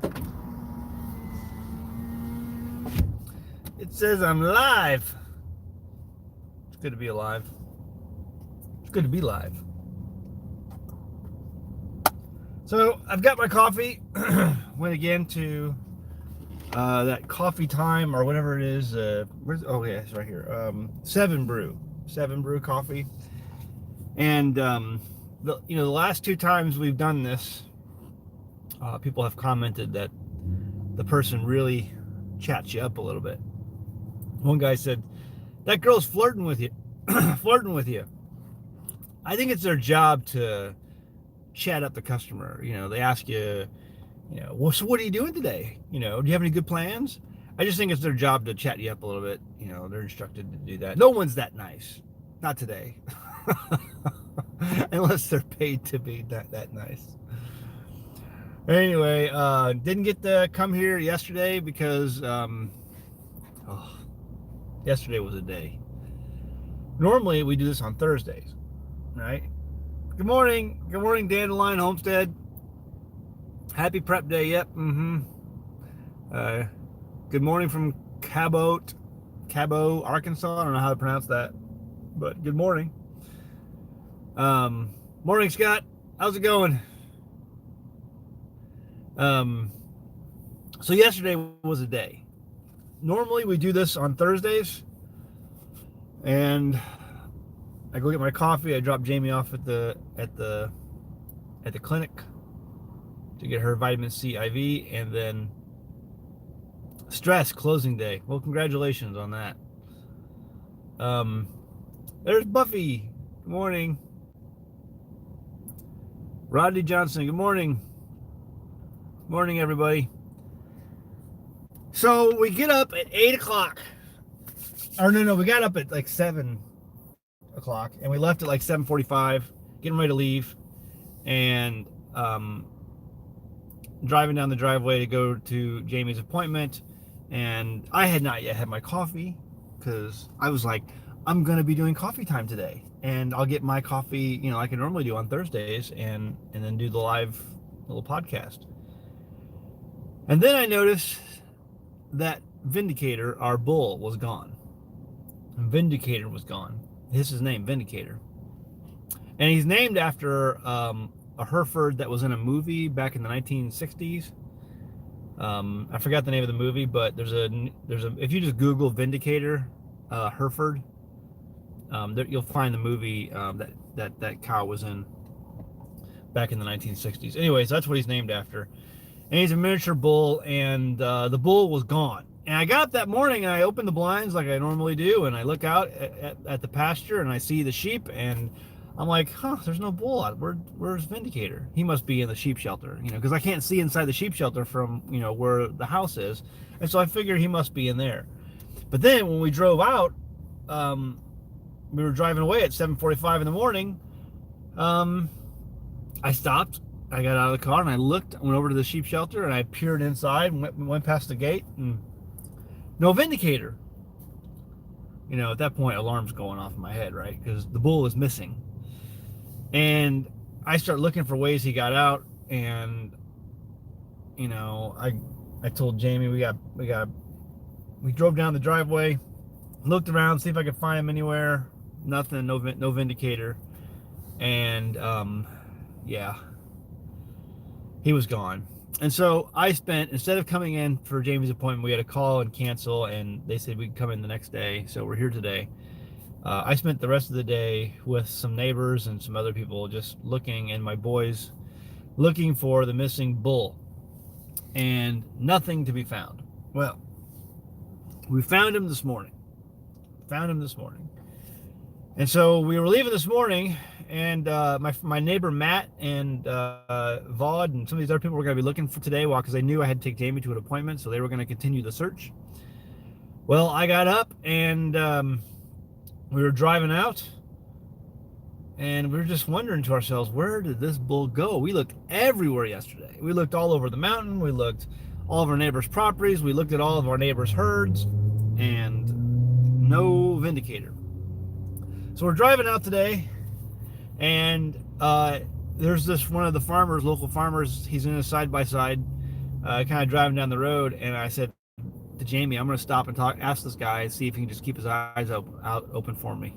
It says I'm live. It's good to be alive. It's good to be live. So I've got my coffee. Went again to that coffee time or whatever it is. Oh yeah, it's right here. 7 Brew coffee. And the last two times we've done this, people have commented that the person really chats you up a little bit. One guy said, "That girl's flirting with you." Flirting with you. I think it's their job to chat up the customer. They ask you, well, so what are you doing today? Do you have any good plans? I just think it's their job to chat you up a little bit. They're instructed to do that. No one's that nice. Not today. Unless they're paid to be that nice. Anyway, didn't get to come here yesterday because yesterday was a day. Normally we do this on Thursdays, right? Good morning, Dandelion Homestead. Happy Prep Day. Yep. Good morning from Cabo, Arkansas. I don't know how to pronounce that, but good morning. Morning, Scott. How's it going? So yesterday was a day. Normally we do this on Thursdays, and I go get my coffee. I drop Jamie off at the clinic to get her vitamin C IV, and then stress closing day. Well, congratulations on that. There's Buffy. Good morning. Rodney Johnson. Good morning. Morning, everybody. So we get up at 8 o'clock. Or no, we got up at like 7 o'clock, and we left at like 7:45, getting ready to leave, and driving down the driveway to go to Jamie's appointment. And I had not yet had my coffee because I was like, I'm going to be doing coffee time today, and I'll get my coffee, like I normally do on Thursdays, and then do the live little podcast. And then I noticed that Vindicator, our bull, was gone. Vindicator was gone. This is his name, Vindicator. And he's named after a Hereford that was in a movie back in the 1960s. I forgot the name of the movie, but there's a if you just Google Vindicator Hereford, you'll find the movie that cow was in back in the 1960s. Anyways, that's what he's named after. And he's a miniature bull, and the bull was gone. And I got up that morning, and I opened the blinds like I normally do, and I look out at the pasture, and I see the sheep, and I'm like, there's no bull out. Where's Vindicator? He must be in the sheep shelter, because I can't see inside the sheep shelter from, where the house is. And so I figured he must be in there. But then when we drove out, we were driving away at 7:45 in the morning. I stopped. I got out of the car and I went over to the sheep shelter, and I peered inside and went past the gate, and no Vindicator. At that point, alarm's going off in my head, right? Because the bull is missing. And I start looking for ways he got out, and I told Jamie we drove down the driveway, looked around, see if I could find him anywhere. Nothing, no Vindicator. And yeah, he was gone. And so I instead of coming in for Jamie's appointment, we had to call and cancel, and they said we could come in the next day. So we're here today. I spent the rest of the day with some neighbors and some other people just looking, and my boys looking for the missing bull, and nothing to be found. Well, we found him this morning. And so we were leaving this morning, and my neighbor Matt and Vaude and some of these other people were going to be looking for today, because they knew I had to take Jamie to an appointment, so they were going to continue the search. Well, I got up, and we were driving out, and we were just wondering to ourselves, where did this bull go? We looked everywhere yesterday. We looked all over the mountain. We looked all of our neighbors' properties. We looked at all of our neighbors' herds, and no Vindicator. So we're driving out today, and there's this one of the farmers, local farmers. He's in a side-by-side, kind of driving down the road, and I said to Jamie, I'm going to stop and ask this guy, and see if he can just keep his eyes open for me.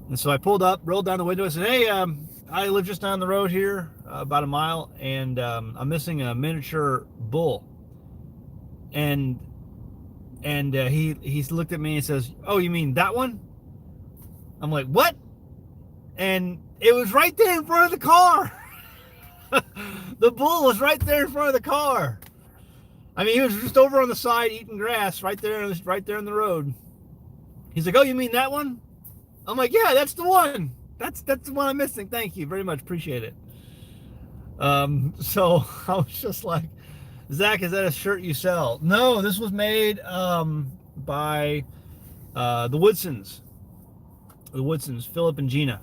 And so I pulled up, rolled down the window, and said, "Hey, I live just down the road here, about a mile, and I'm missing a miniature bull." And he looked at me and says, "Oh, you mean that one?" I'm like, "What?" And it was right there in front of the car. The bull was right there in front of the car. I mean, he was just over on the side eating grass right there in the road. He's like, "Oh, you mean that one?" I'm like, "Yeah, that's the one. That's the one I'm missing. Thank you very much. Appreciate it." So I was just like, "Zach, is that a shirt you sell?" No, this was made by the Woodsons. The Woodsons, Philip and Gina.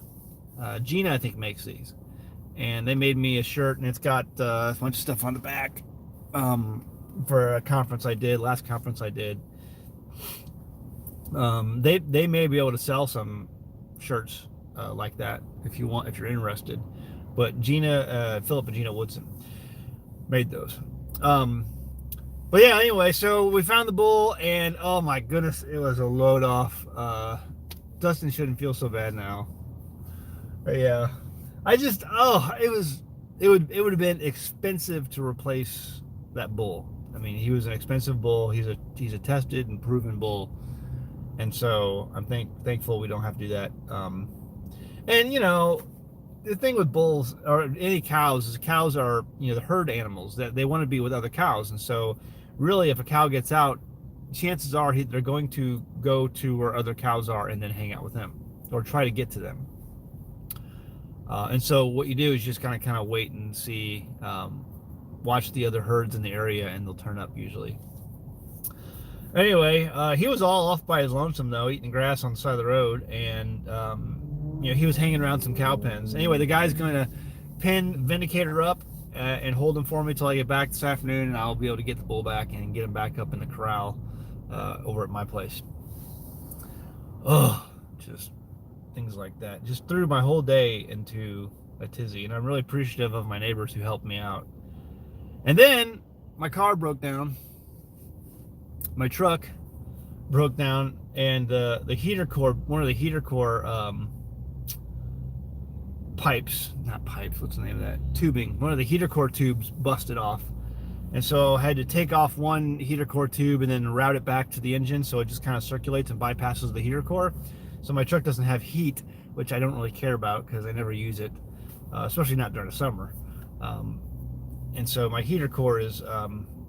Gina, I think, makes these. And they made me a shirt, and it's got a bunch of stuff on the back for a conference I did, last conference I did. They may be able to sell some shirts like that if you're interested. But Philip and Gina Woodson made those. But yeah, anyway, so we found the bull, and oh my goodness, it was a load off. Dustin shouldn't feel so bad now. But yeah, it would have been expensive to replace that bull. I mean, he was an expensive bull. He's a tested and proven bull, and so I'm thankful we don't have to do that. And the thing with bulls or any cows is cows are the herd animals, that they want to be with other cows, and so really if a cow gets out, chances are they're going to go to where other cows are and then hang out with them or try to get to them. And so what you do is just kind of wait and see, watch the other herds in the area, and they'll turn up usually. Anyway, he was all off by his lonesome though, eating grass on the side of the road, and he was hanging around some cow pens. Anyway, the guy's going to pin Vindicator up and hold him for me till I get back this afternoon, and I'll be able to get the bull back and get him back up in the corral over at my place. Oh, just things like that just threw my whole day into a tizzy, and I'm really appreciative of my neighbors who helped me out. And then my car broke down, my truck broke down, and the heater core, one of the heater core what's the name of that, tubing, one of the heater core tubes busted off, and so I had to take off one heater core tube and then route it back to the engine so it just kind of circulates and bypasses the heater core. So my truck doesn't have heat, which I don't really care about because I never use it, especially not during the summer. And so my heater core is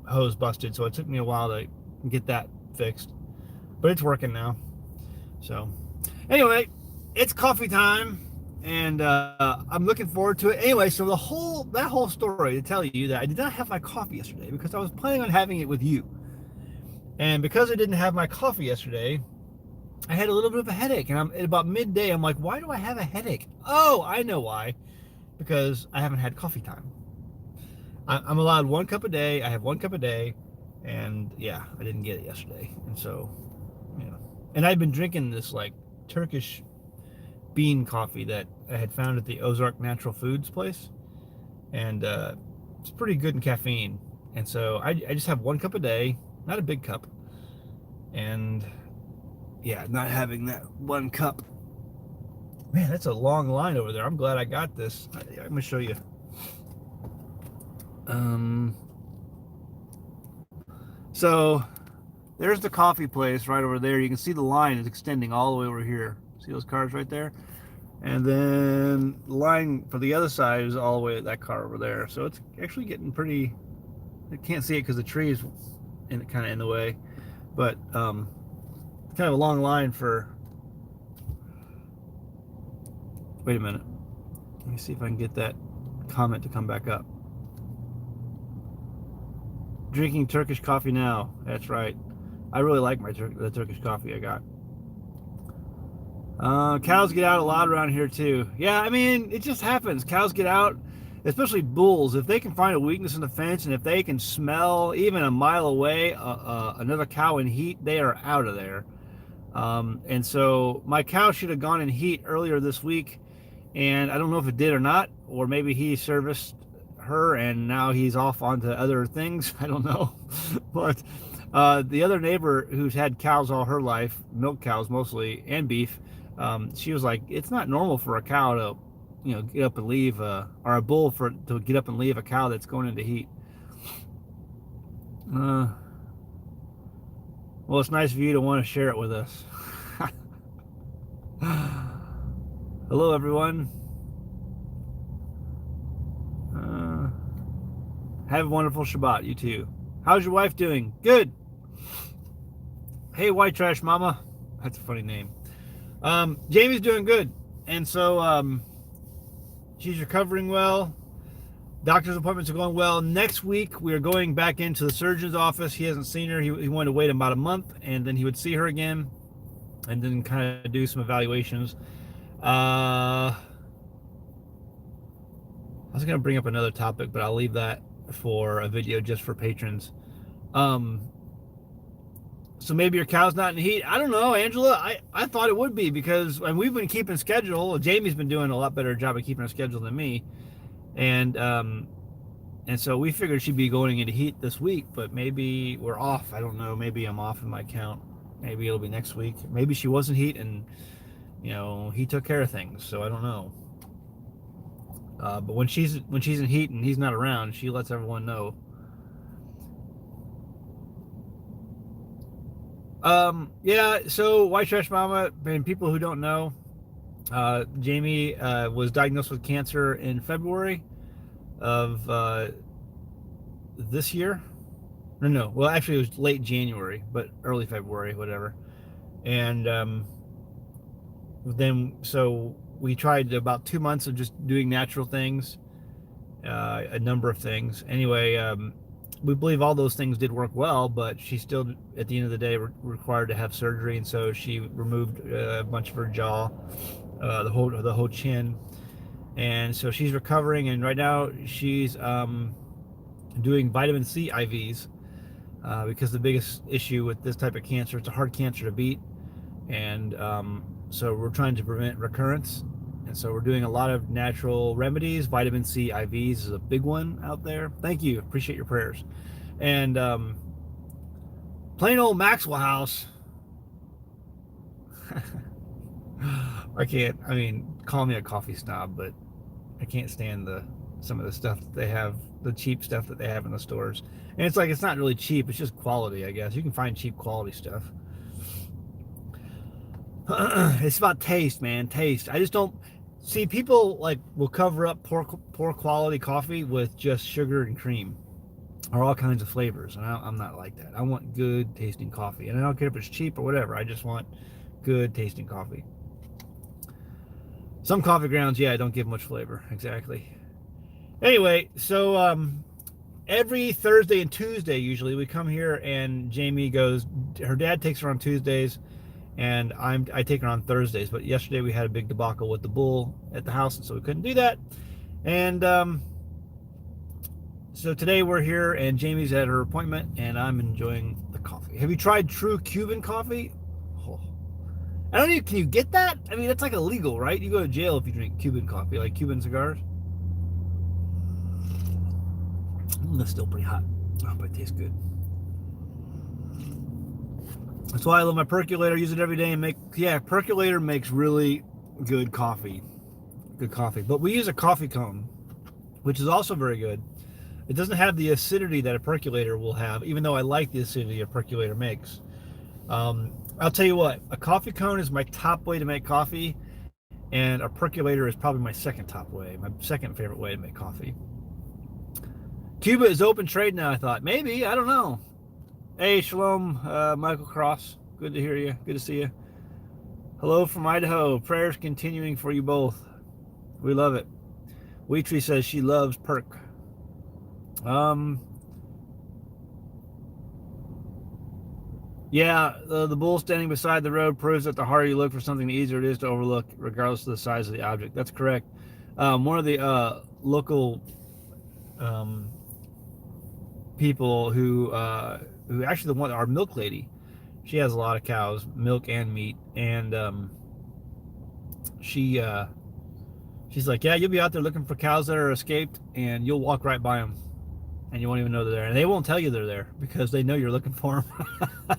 hose busted, so it took me a while to get that fixed, but it's working now. So anyway, it's coffee time, and I'm looking forward to it. Anyway, so that whole story to tell you that I did not have my coffee yesterday because I was planning on having it with you. And because I didn't have my coffee yesterday, I had a little bit of a headache, and at about midday, I'm like, why do I have a headache? Oh, I know why. Because I haven't had coffee time. I'm allowed 1 cup a day. I have 1 cup a day, and yeah, I didn't get it yesterday. And so, and I've been drinking this like Turkish bean coffee that I had found at the Ozark Natural Foods place, and it's pretty good in caffeine. And so I just have 1 cup a day, not a big cup, and yeah, not having that 1 cup. Man, that's a long line over there. I'm glad I got this. I'm gonna show you. So there's the coffee place right over there. You can see the line is extending all the way over here. See those cars right there? And then the line for the other side is all the way at that car over there. So it's actually getting pretty, I can't see it because the tree is kind of in the way, but kind of a long line for, wait a minute. Let me see if I can get that comment to come back up. Drinking Turkish coffee now. That's right. I really like the Turkish coffee I got. Cows get out a lot around here too. Yeah, I mean, it just happens. Cows get out, especially bulls. If they can find a weakness in the fence, and if they can smell even a mile away another cow in heat, they are out of there. And so my cow should have gone in heat earlier this week, and I don't know if it did or not, or maybe he serviced her, and now he's off onto other things. I don't know. But the other neighbor who's had cows all her life, milk cows mostly, and beef, she was like, it's not normal for a cow to, get up and leave, or a bull to get up and leave a cow that's going into heat. Well, it's nice of you to want to share it with us. Hello, everyone. Have a wonderful Shabbat, you too. How's your wife doing? Good. Hey, White Trash Mama. That's a funny name. Jamie's doing good. And so she's recovering well. Doctor's appointments are going well. Next week, we are going back into the surgeon's office. He hasn't seen her. He wanted to wait about a month, and then he would see her again, and then kind of do some evaluations. I was going to bring up another topic, but I'll leave that for a video just for patrons. So maybe your cow's not in heat. I don't know, Angela. I thought it would be because we've been keeping schedule. Jamie's been doing a lot better job of keeping a schedule than me. And so we figured she'd be going into heat this week, but maybe we're off. I don't know. Maybe I'm off in my count. Maybe it'll be next week. Maybe she wasn't heat and, he took care of things. So I don't know. But when she's in heat and he's not around, she lets everyone know. Yeah, so White Trash Mama, and people who don't know, Jamie was diagnosed with cancer in February of this year. No, well, actually it was late January, but early February, whatever. And then so we tried about 2 months of just doing natural things, a number of things. Anyway, we believe all those things did work well, but she still, at the end of the day, required to have surgery, and so she removed a bunch of her jaw, the whole chin, and so she's recovering. And right now she's doing vitamin C IVs because the biggest issue with this type of cancer, it's a hard cancer to beat, and so we're trying to prevent recurrence. And so we're doing a lot of natural remedies. Vitamin C IVs is a big one out there. Thank you. Appreciate your prayers. And plain old Maxwell House. Call me a coffee snob, but I can't stand some of the stuff that they have, the cheap stuff that they have in the stores. And it's like, it's not really cheap. It's just quality, I guess. You can find cheap quality stuff. It's about taste, man. Taste. I just don't see people will cover up poor quality coffee with just sugar and cream or all kinds of flavors, and I'm not like that. I want good tasting coffee, and I don't care if it's cheap or whatever. I just want good tasting coffee. Some coffee grounds, yeah, don't give much flavor. Exactly. Anyway, so every Thursday and Tuesday usually we come here, and Jamie goes. Her dad takes her on Tuesdays, and I take her on Thursdays. But yesterday we had a big debacle with the bull at the house, and so we couldn't do that. And so today we're here, and Jamie's at her appointment, and I'm enjoying the coffee. Have you tried true Cuban coffee? Oh. I don't even, can you get that? I mean, that's like illegal, right? You go to jail if you drink Cuban coffee, like Cuban cigars. That's still pretty hot. Oh, but it tastes good. That's why I love my percolator. Use it every day and percolator makes really good coffee. Good coffee. But we use a coffee cone, which is also very good. It doesn't have the acidity that a percolator will have, even though I like the acidity a percolator makes. I'll tell you what, a coffee cone is my top way to make coffee, and a percolator is probably my second top way, my second favorite way to make coffee. Cuba is open trade now, I thought. Maybe, I don't know. Hey, shalom, Michael Cross. Good to hear you. Good to see you. Hello from Idaho. Prayers continuing for you both. We love it. Wheatree says she loves perk. Yeah, the bull standing beside the road proves that the harder you look for something, the easier it is to overlook, regardless of the size of the object. That's correct. One of the local people who actually our milk lady, she has a lot of cows, milk and meat, and she She's like, yeah, you'll be out there looking for cows that are escaped, and you'll walk right by them, and you won't even know they're there. And they won't tell you they're there because they know you're looking for them,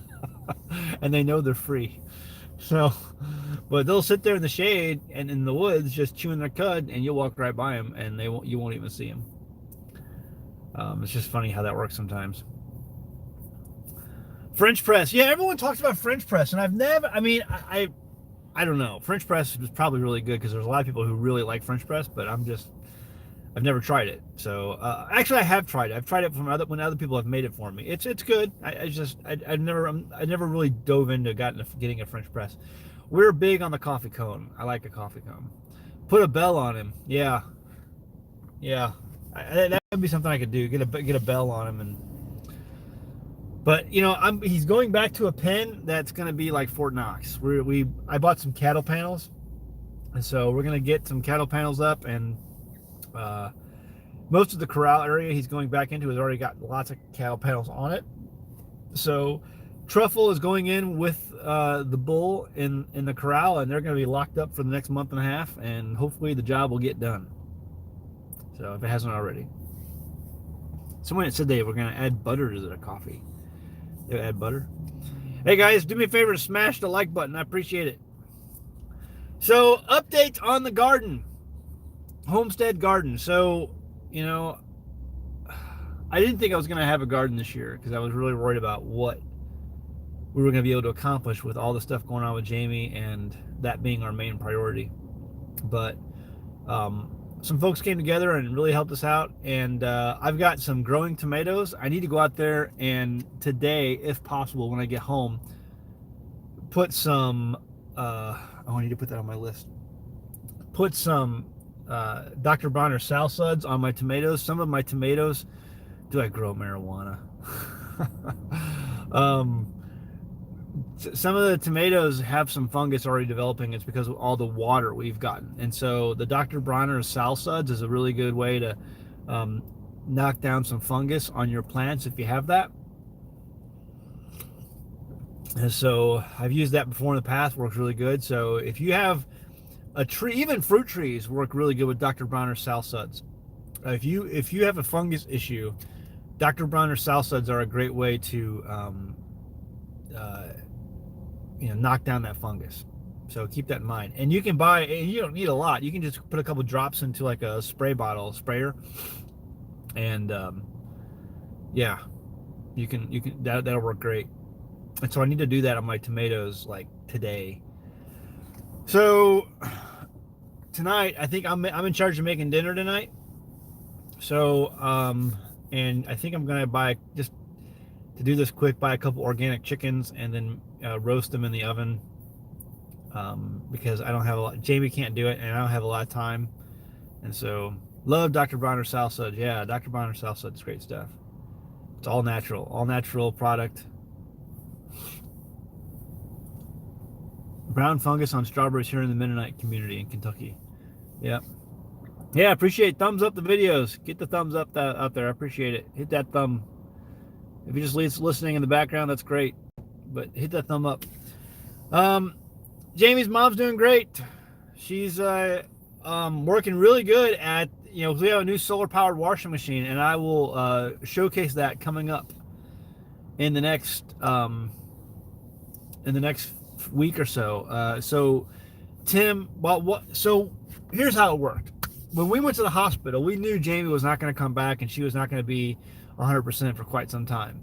and they know they're free. So, but they'll sit there in the shade and in the woods just chewing their cud, and you'll walk right by them, and you won't even see them. It's just funny how that works sometimes. French press, yeah, everyone talks about French press, and I've never. I mean, I don't know. French press is probably really good because there's a lot of people who really like French press, but I've never tried it. So actually, I have tried it. I've tried it from when other people have made it for me. It's good. I never really dove into getting a French press. We're big on the coffee cone. I like a coffee cone. Put a bell on him. Yeah. That would be something I could do. Get a bell on him. But you know, he's going back to a pen that's going to be like Fort Knox. I bought some cattle panels, and so we're going to get some cattle panels up, and most of the corral area he's going back into has already got lots of cattle panels on it. So Truffle is going in with the bull in the corral, and they're going to be locked up for the next month and a half, and hopefully the job will get done. So if it hasn't already. Someone said they were going to add butter to their coffee. They add butter. Hey guys, do me a favor to smash the like button. I appreciate it. So updates on the garden. Homestead garden. So, you know, I didn't think I was going to have a garden this year because I was really worried about what we were going to be able to accomplish with all the stuff going on with Jamie and that being our main priority. But some folks came together and really helped us out, and I've got some growing tomatoes. I need to go out there and today, if possible, when I get home, put some I need to put that on my list. Put some Dr. Bronner Sal Suds on my tomatoes. Some of my tomatoes, do I grow marijuana? Some of the tomatoes have some fungus already developing. It's because of all the water we've gotten. And so the Dr. Bronner Sal Suds is a really good way to knock down some fungus on your plants if you have that. And so I've used that before in the past, works really good. So if you have a tree, even fruit trees work really good with Dr. Bronner Sal Suds. If you have a fungus issue, Dr. Bronner Sal Suds are a great way to knock down that fungus. So keep that in mind. And you can buy, and you don't need a lot. You can just put a couple drops into like a spray bottle, sprayer, and yeah, you can that'll work great. And so I need to do that on my tomatoes like today. So tonight, I think I'm in charge of making dinner tonight. So and I think I'm gonna buy, just to do this quick, buy a couple organic chickens and then roast them in the oven, because I don't have a lot. Jamie can't do it, and I don't have a lot of time. And so, love Dr. Bronner Sal Suds. Yeah, Dr. Bronner Sal Suds is great stuff. It's all natural product. Brown fungus on strawberries here in the Mennonite community in Kentucky. Yep. Yeah, appreciate thumbs up the videos. Get the thumbs up out there. I appreciate it. Hit that thumb. If you're just listening in the background, that's great. But hit that thumb up. Jamie's mom's doing great. She's working really good at, we have a new solar powered washing machine, and I will showcase that coming up in the next week or so. So Tim, so here's how it worked. When we went to the hospital, we knew Jamie was not going to come back, and she was not going to be 100% for quite some time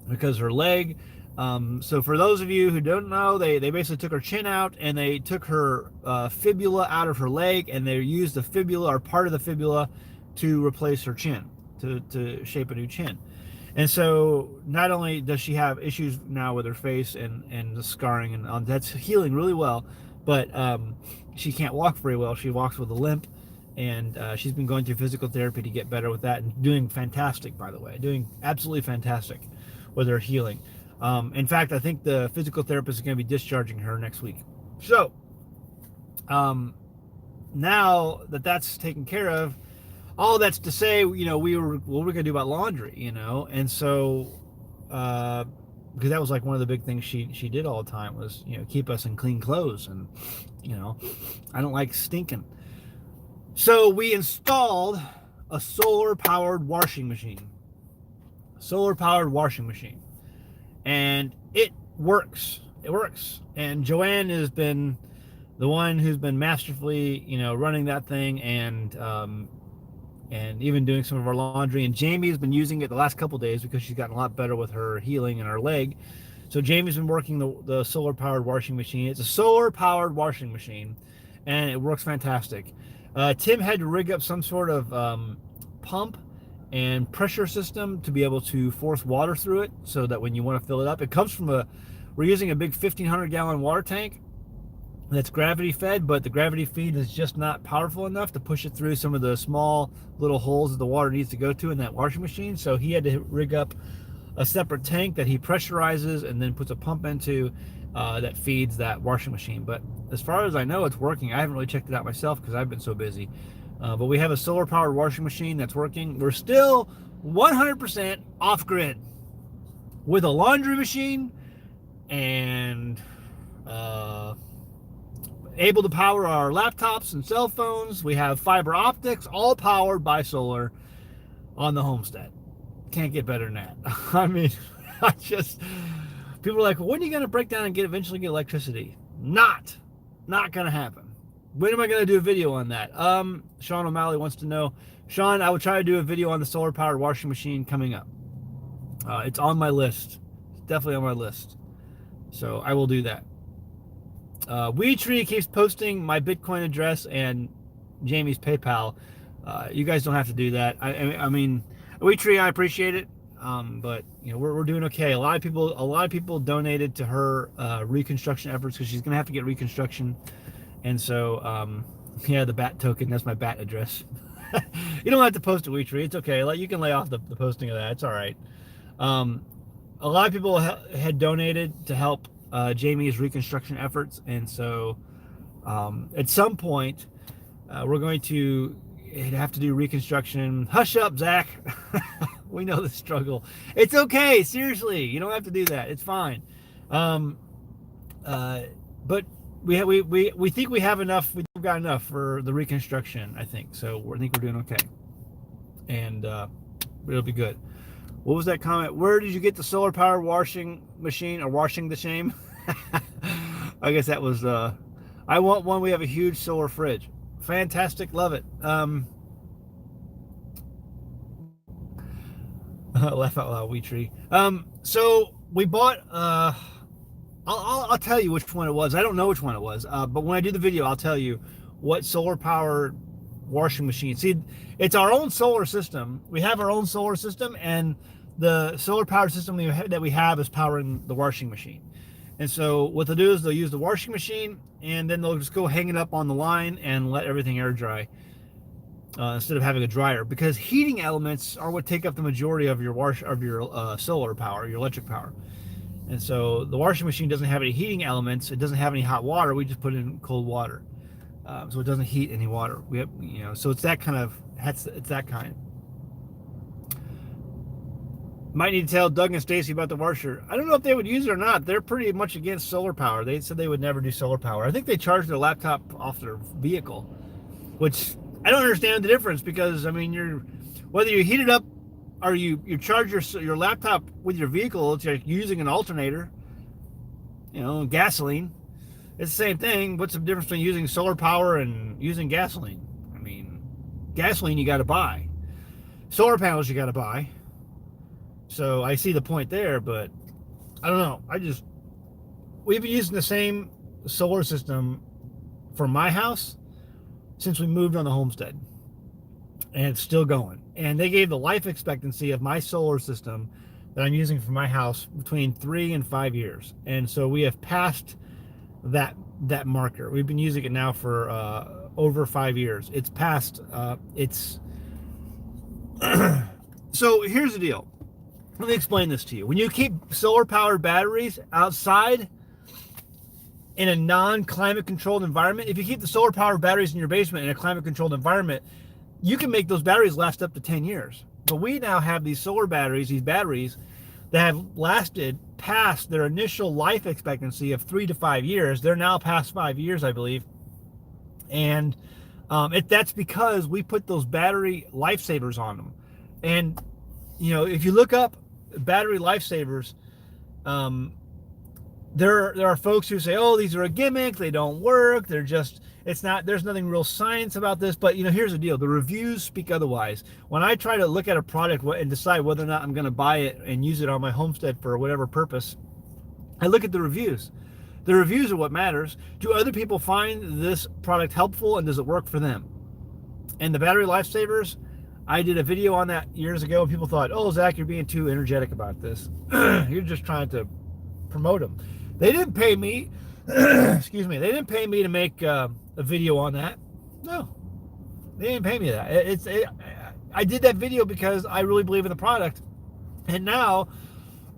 because her leg. So for those of you who don't know, they basically took her chin out, and they took her fibula out of her leg, and they used the fibula, or part of the fibula, to replace her chin, to shape a new chin. And so not only does she have issues now with her face and the scarring, and that's healing really well, but she can't walk very well. She walks with a limp, and she's been going through physical therapy to get better with that, and doing fantastic, by the way, doing absolutely fantastic with her healing. In fact, I think the physical therapist is going to be discharging her next week. So now that that's taken care of, all that's to say, what we're going to do about laundry, and so because that was like one of the big things she did all the time was, keep us in clean clothes, and I don't like stinking. So we installed a solar powered washing machine. Solar powered washing machine. And it works. It works. And Joanne has been the one who's been masterfully, running that thing and even doing some of our laundry. And Jamie's been using it the last couple days because she's gotten a lot better with her healing in her leg. So Jamie's been working the solar powered washing machine. It's a solar powered washing machine, and it works fantastic. Tim had to rig up some sort of pump and pressure system to be able to force water through it, so that when you want to fill it up, it comes from we're using a big 1,500-gallon water tank that's gravity fed, but the gravity feed is just not powerful enough to push it through some of the small little holes that the water needs to go to in that washing machine. So he had to rig up a separate tank that he pressurizes and then puts a pump into that feeds that washing machine. But as far as I know, it's working. I haven't really checked it out myself because I've been so busy. But we have a solar powered washing machine that's working. We're still 100% off grid with a laundry machine and able to power our laptops and cell phones. We have fiber optics, all powered by solar on the homestead. Can't get better than that. I mean, people are like, well, when are you going to break down and eventually get electricity? Not going to happen. When am I going to do a video on that? Sean O'Malley wants to know. Sean, I will try to do a video on the solar powered washing machine coming up. It's on my list. It's definitely on my list. So I will do that. WeTree keeps posting my Bitcoin address and Jamie's PayPal. You guys don't have to do that. I mean, WeTree, I appreciate it, but we're doing okay. A lot of people donated to her reconstruction efforts because she's gonna have to get reconstruction, and so the BAT token. That's my BAT address. You don't have to post to WeTree. It's okay. You can lay off the posting of that. It's all right. A lot of people had donated to help Jamie's reconstruction efforts, and so at some point we're going to have to do reconstruction. Hush up, Zach. We know the struggle. It's okay. Seriously, you don't have to do that. It's fine. But we think we have enough. We've got enough for the reconstruction, I think. So I think we're doing okay, and it'll be good. What was that comment? Where did you get the solar powered washing machine, or washing the shame? I guess that was I want one. We have a huge solar fridge. Fantastic, love it. Laugh out loud, WeTree. So we bought I'll tell you which one it was. I don't know which one it was, but when I do the video, I'll tell you what solar powered washing machine. See, it's our own solar system. We have our own solar system, and the solar powered system that we have is powering the washing machine. And so what they'll do is they'll use the washing machine, and then they'll just go hang it up on the line and let everything air dry instead of having a dryer, because heating elements are what take up the majority of your solar power, your electric power. And so the washing machine doesn't have any heating elements. It doesn't have any hot water. We just put in cold water, so it doesn't heat any water. We have, so it's that kind of it's that kind. Might need to tell Doug and Stacy about the washer. I don't know if they would use it or not. They're pretty much against solar power. They said they would never do solar power. I think they charge their laptop off their vehicle, which I don't understand the difference, because I mean, whether you heat it up or you charge your laptop with your vehicle, it's like using an alternator, gasoline. It's the same thing. What's the difference between using solar power and using gasoline? I mean, gasoline you got to buy. Solar panels you got to buy. So I see the point there, but I don't know. We've been using the same solar system for my house since we moved on the homestead, and it's still going. And they gave the life expectancy of my solar system that I'm using for my house between 3 and 5 years. And so we have passed that marker. We've been using it now for over 5 years. It's past, so here's the deal. Let me explain this to you. When you keep solar powered batteries outside in a non-climate controlled environment, if you keep the solar powered batteries in your basement in a climate controlled environment, you can make those batteries last up to 10 years. But we now have these solar batteries, these batteries that have lasted past their initial life expectancy of 3 to 5 years. They're now past 5 years, I believe. And That's because we put those battery lifesavers on them. And, if you look up battery lifesavers, um, there are folks who say, "Oh, these are a gimmick. They don't work. It's not. There's nothing real science about this." But here's the deal: the reviews speak otherwise. When I try to look at a product and decide whether or not I'm going to buy it and use it on my homestead for whatever purpose, I look at the reviews. The reviews are what matters. Do other people find this product helpful, and does it work for them? And the battery lifesavers, I did a video on that years ago, and people thought, "Oh, Zach, you're being too energetic about this. You're just trying to promote them." They didn't pay me. Excuse me. They didn't pay me to make a video on that. No, they didn't pay me that. I did that video because I really believe in the product, and now,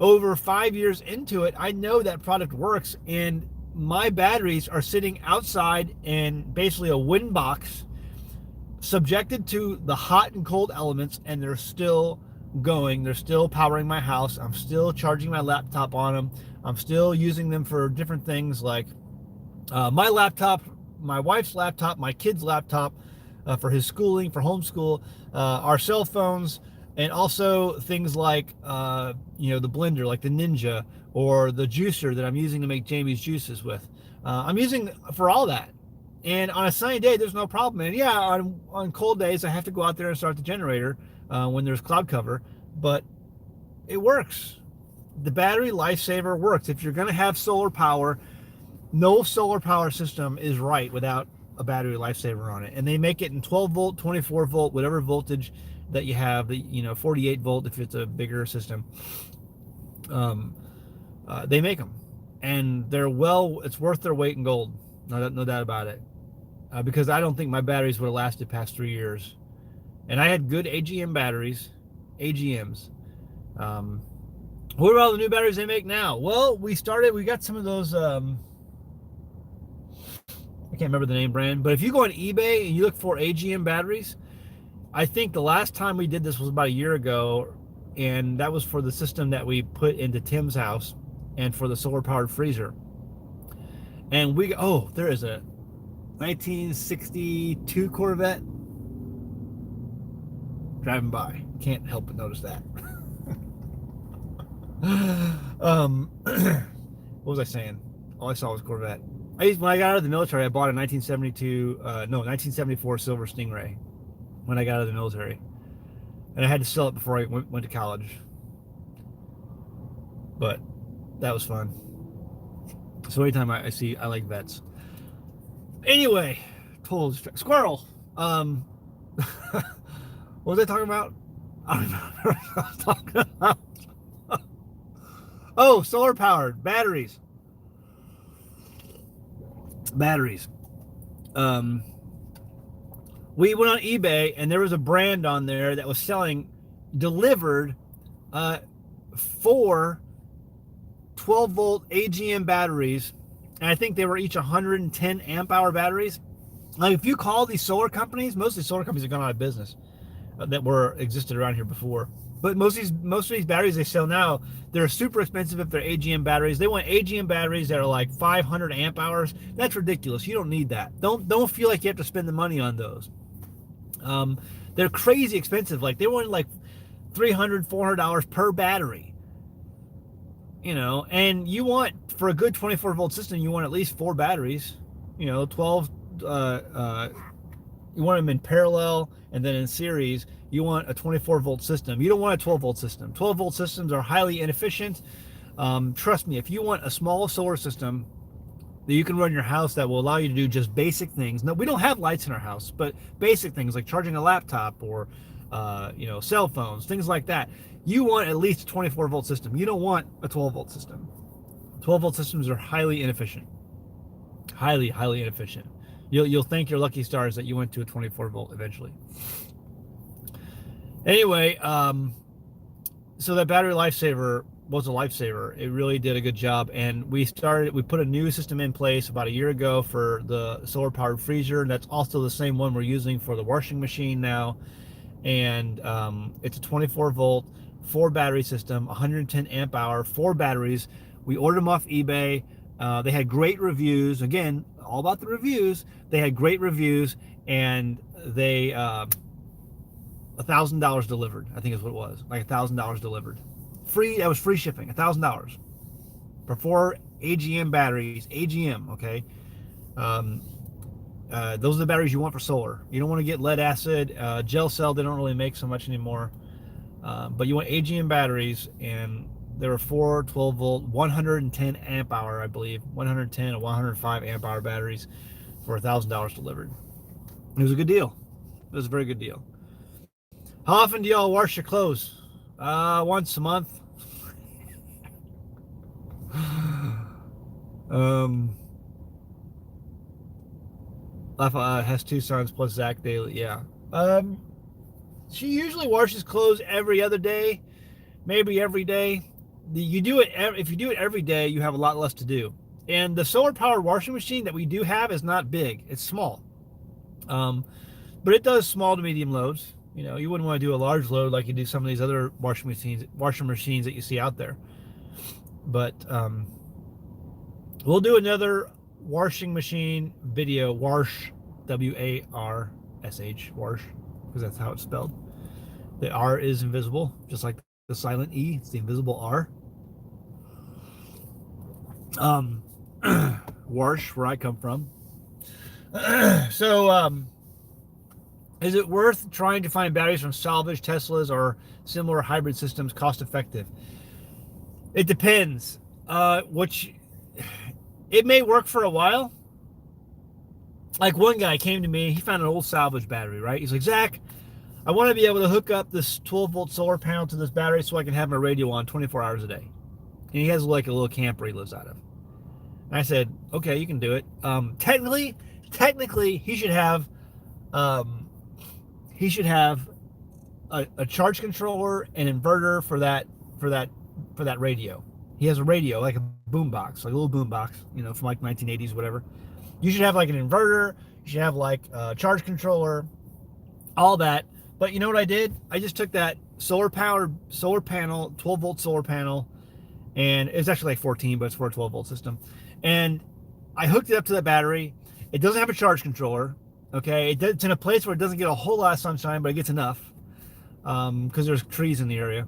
over 5 years into it, I know that product works, and my batteries are sitting outside in basically a wooden box, subjected to the hot and cold elements, and they're still going. They're still powering my house. I'm still charging my laptop on them. I'm still using them for different things like my laptop, my wife's laptop, my kid's laptop for his schooling, for homeschool, our cell phones, and also things like the blender, like the Ninja, or the juicer that I'm using to make Jamie's juices with. I'm using for all that. And on a sunny day, there's no problem. And yeah, on cold days, I have to go out there and start the generator when there's cloud cover, but it works. The battery lifesaver works. If you're going to have solar power, no solar power system is right without a battery lifesaver on it. And they make it in 12 volt, 24 volt, whatever voltage that you have, 48 volt if it's a bigger system. They make them, and it's worth their weight in gold. No doubt about it. Because I don't think my batteries would have lasted past 3 years. And I had good AGM batteries, AGMs. What about the new batteries they make now? Well, we got some of those, I can't remember the name brand, but if you go on eBay and you look for AGM batteries, I think the last time we did this was about a year ago, and that was for the system that we put into Tim's house and for the solar-powered freezer. And there is a 1962 Corvette driving by. Can't help but notice that. What was I saying? All I saw was Corvette. When I got out of the military, I bought a 1974 Silver Stingray when I got out of the military, and I had to sell it before I went to college. But that was fun. So anytime I like vets. Anyway, total squirrel. What was I talking about? I don't remember what I was talking about. Oh, solar powered batteries. We went on eBay, and there was a brand on there that was selling delivered 4 12 volt AGM batteries, and I think they were each 110 amp hour batteries. Like, if you call these solar companies, most of these solar companies have gone out of business that existed around here before. But most of these batteries they sell now, they're super expensive if they're AGM batteries. They want AGM batteries that are like 500 amp hours. That's ridiculous. You don't need that. Don't feel like you have to spend the money on those. They're crazy expensive. Like, they want like $300, $400 per battery. And you want, for a good 24 volt system, you want at least 4 batteries. 12. You want them in parallel, and then in series, you want a 24 volt system. You don't want a 12 volt system. 12 volt systems are highly inefficient. Trust me, if you want a small solar system that you can run your house that will allow you to do just basic things. No, we don't have lights in our house, but basic things like charging a laptop or cell phones, things like that. You want at least a 24 volt system. You don't want a 12 volt system. 12 volt systems are highly inefficient. Highly inefficient. You'll thank your lucky stars that you went to a 24 volt eventually. Anyway, so that battery lifesaver was a lifesaver. It really did a good job, and we put a new system in place about a year ago for the solar powered freezer, and that's also the same one we're using for the washing machine now. And it's a 24 volt 4 battery system, 110 amp hour, 4 batteries. We ordered them off eBay. They had great reviews. Again, all about the reviews. They had great reviews, and they $1,000 delivered. I think is what it was, like $1,000 delivered. Free. That was free shipping. $1,000 for 4 AGM batteries. AGM, okay. Those are the batteries you want for solar. You don't want to get lead acid, gel cell. They don't really make so much anymore. But you want AGM batteries, and there were 4 12 volt 110 amp hour, I believe, 110 or 105 amp hour batteries for $1,000 delivered. It was a good deal. It was a very good deal. How often do y'all wash your clothes? Once a month. Has 2 sons plus Zach daily. Yeah. She usually washes clothes every other day, maybe every day. You do it if you do it every day, you have a lot less to do. And the solar powered washing machine that we do have is not big; it's small. But it does small to medium loads. You know, you wouldn't want to do a large load like you do some of these other washing machines that you see out there. But we'll do another washing machine video, Warsh, W-A-R-S-H, Warsh, because that's how it's spelled. The R is invisible, just like the silent E. It's the invisible R. Warsh, where I come from. So, is it worth trying to find batteries from salvage Teslas or similar hybrid systems cost effective? It depends. It may work for a while. Like one guy came to me, he found an old salvage battery, right? He's like, Zach, I want to be able to hook up this 12 volt solar panel to this battery so I can have my radio on 24 hours a day. And he has like a little camper he lives out of. And I said, okay, you can do it. Technically, he should have a charge controller and inverter for that radio. He has a radio, like a boombox, like a little boombox, you know, from like 1980s, whatever. You should have like an inverter. You should have like a charge controller, all that. But you know what I did? I just took that solar panel, 12 volt solar panel, and it's actually like 14, but it's for a 12 volt system. And I hooked it up to the battery. It doesn't have a charge controller. Okay, it's in a place where it doesn't get a whole lot of sunshine, but it gets enough because there's trees in the area.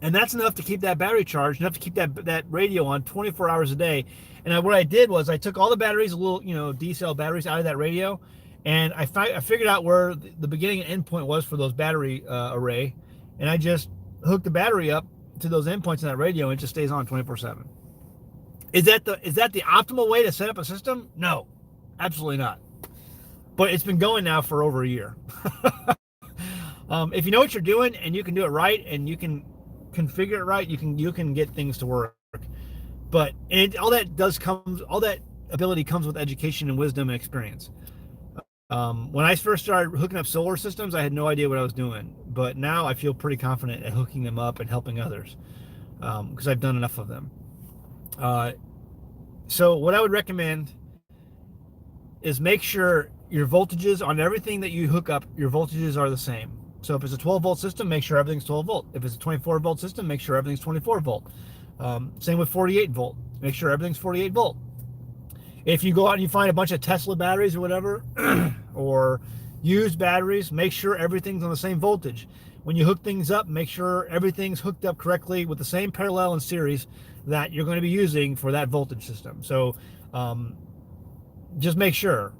And that's enough to keep that battery charged, enough to keep that radio on 24 hours a day. And what I did was I took all the batteries, the little, you know, D-cell batteries out of that radio, and I figured out where the beginning and end point was for those battery array, and I just hooked the battery up to those endpoints in that radio, and it just stays on 24/7. Is that the optimal way to set up a system? No, absolutely not. But it's been going now for over a year. If you know what you're doing and you can do it right and you can configure it right, you can get things to work. But all that ability comes with education and wisdom and experience. When I first started hooking up solar systems, I had no idea what I was doing. But now I feel pretty confident at hooking them up and helping others because I've done enough of them. So what I would recommend is make sure your voltages on everything that you hook up, your voltages are the same. So if it's a 12 volt system, make sure everything's 12 volt. If it's a 24 volt system, make sure everything's 24 volt. Same with 48 volt. Make sure everything's 48 volt. If you go out and you find a bunch of Tesla batteries or whatever, or used batteries, make sure everything's on the same voltage. When you hook things up, make sure everything's hooked up correctly with the same parallel and series that you're going to be using for that voltage system. So just make sure.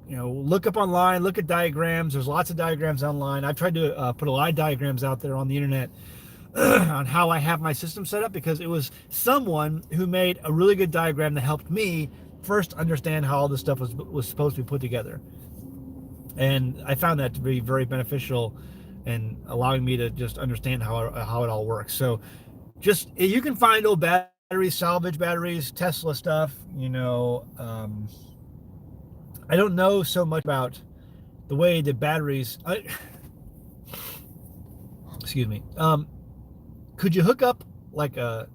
You know, look up online, look at diagrams. There's lots of diagrams online. I've tried to put a lot of diagrams out there on the internet on how I have my system set up, because it was someone who made a really good diagram that helped me first understand how all this stuff was supposed to be put together. And I found that to be very beneficial and allowing me to just understand how it all works. So just, you can find old batteries, salvage batteries, Tesla stuff, you know. I don't know so much about the way the batteries, excuse me. Could you hook up like a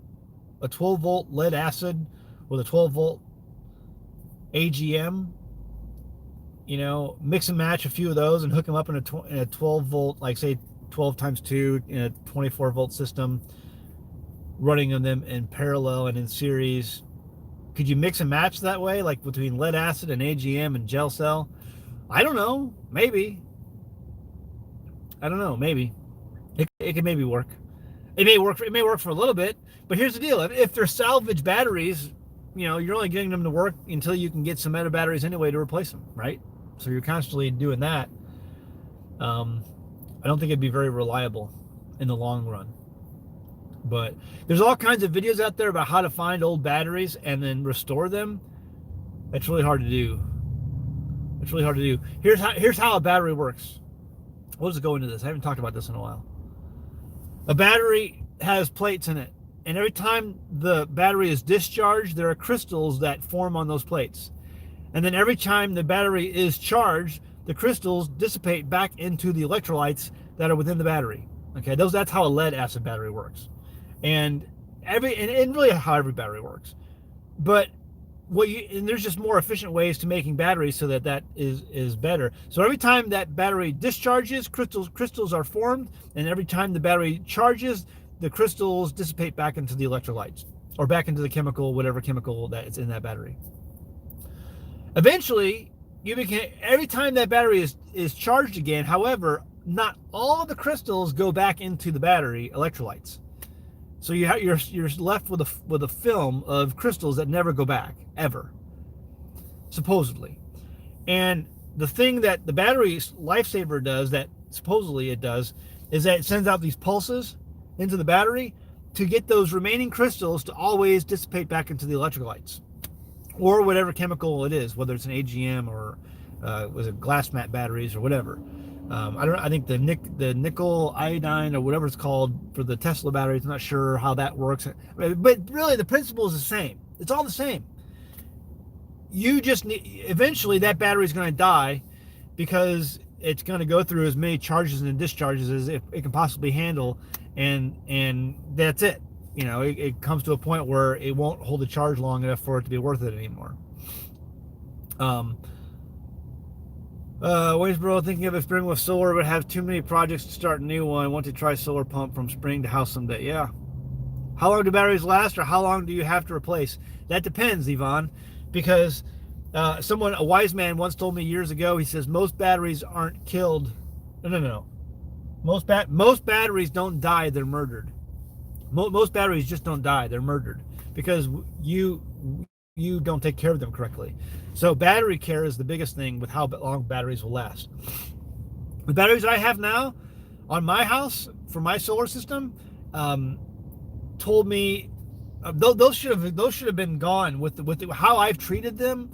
12 volt lead acid with a 12 volt AGM? You know, mix and match a few of those and hook them up in a 12 volt, like say 12 times 2 in a 24 volt system, running them in parallel and in series. Could you mix and match that way, like between lead acid and AGM and gel cell? I don't know. Maybe. I don't know. Maybe it could maybe work. It may work. It may work for a little bit. But here's the deal: if they're salvage batteries, you're only getting them to work until you can get some better batteries anyway to replace them, right? So you're constantly doing that. I don't think it'd be very reliable in the long run. But there's all kinds of videos out there about how to find old batteries and then restore them. It's really hard to do. It's really hard to do. Here's how a battery works. We'll just go into this. I haven't talked about this in a while. A battery has plates in it, and every time the battery is discharged, there are crystals that form on those plates. And then every time the battery is charged, the crystals dissipate back into the electrolytes that are within the battery. Okay, that's how a lead acid battery works. And really how every battery works. But there's just more efficient ways to making batteries so that is better. So every time that battery discharges, crystals are formed, and every time the battery charges, the crystals dissipate back into the electrolytes or back into the whatever chemical that is in that battery. Eventually, every time that battery is charged again, however, not all of the crystals go back into the battery electrolytes. So you're left with a film of crystals that never go back ever, supposedly. And the thing that the battery lifesaver does, that supposedly it does, is that it sends out these pulses into the battery to get those remaining crystals to always dissipate back into the electrolytes or whatever chemical it is, whether it's an AGM or was it glass mat batteries or whatever. I think the nickel iodine or whatever it's called for the Tesla batteries. I'm not sure how that works, but really the principle is the same. It's all the same. You just eventually that battery is going to die because it's going to go through as many charges and discharges as it can possibly handle, and that's it. It comes to a point where it won't hold a charge long enough for it to be worth it anymore. Waynesboro thinking of if Spring with solar, but have too many projects to start a new one. I want to try solar pump from Spring to house someday. Yeah. How long do batteries last, or how long do you have to replace? That depends, Yvonne, because a wise man once told me years ago, he says most batteries aren't killed. No. Most batteries don't die, they're murdered. Most batteries just don't die, they're murdered because you don't take care of them correctly. So battery care is the biggest thing with how long batteries will last. The batteries that I have now on my house for my solar system told me those should have been gone with how I've treated them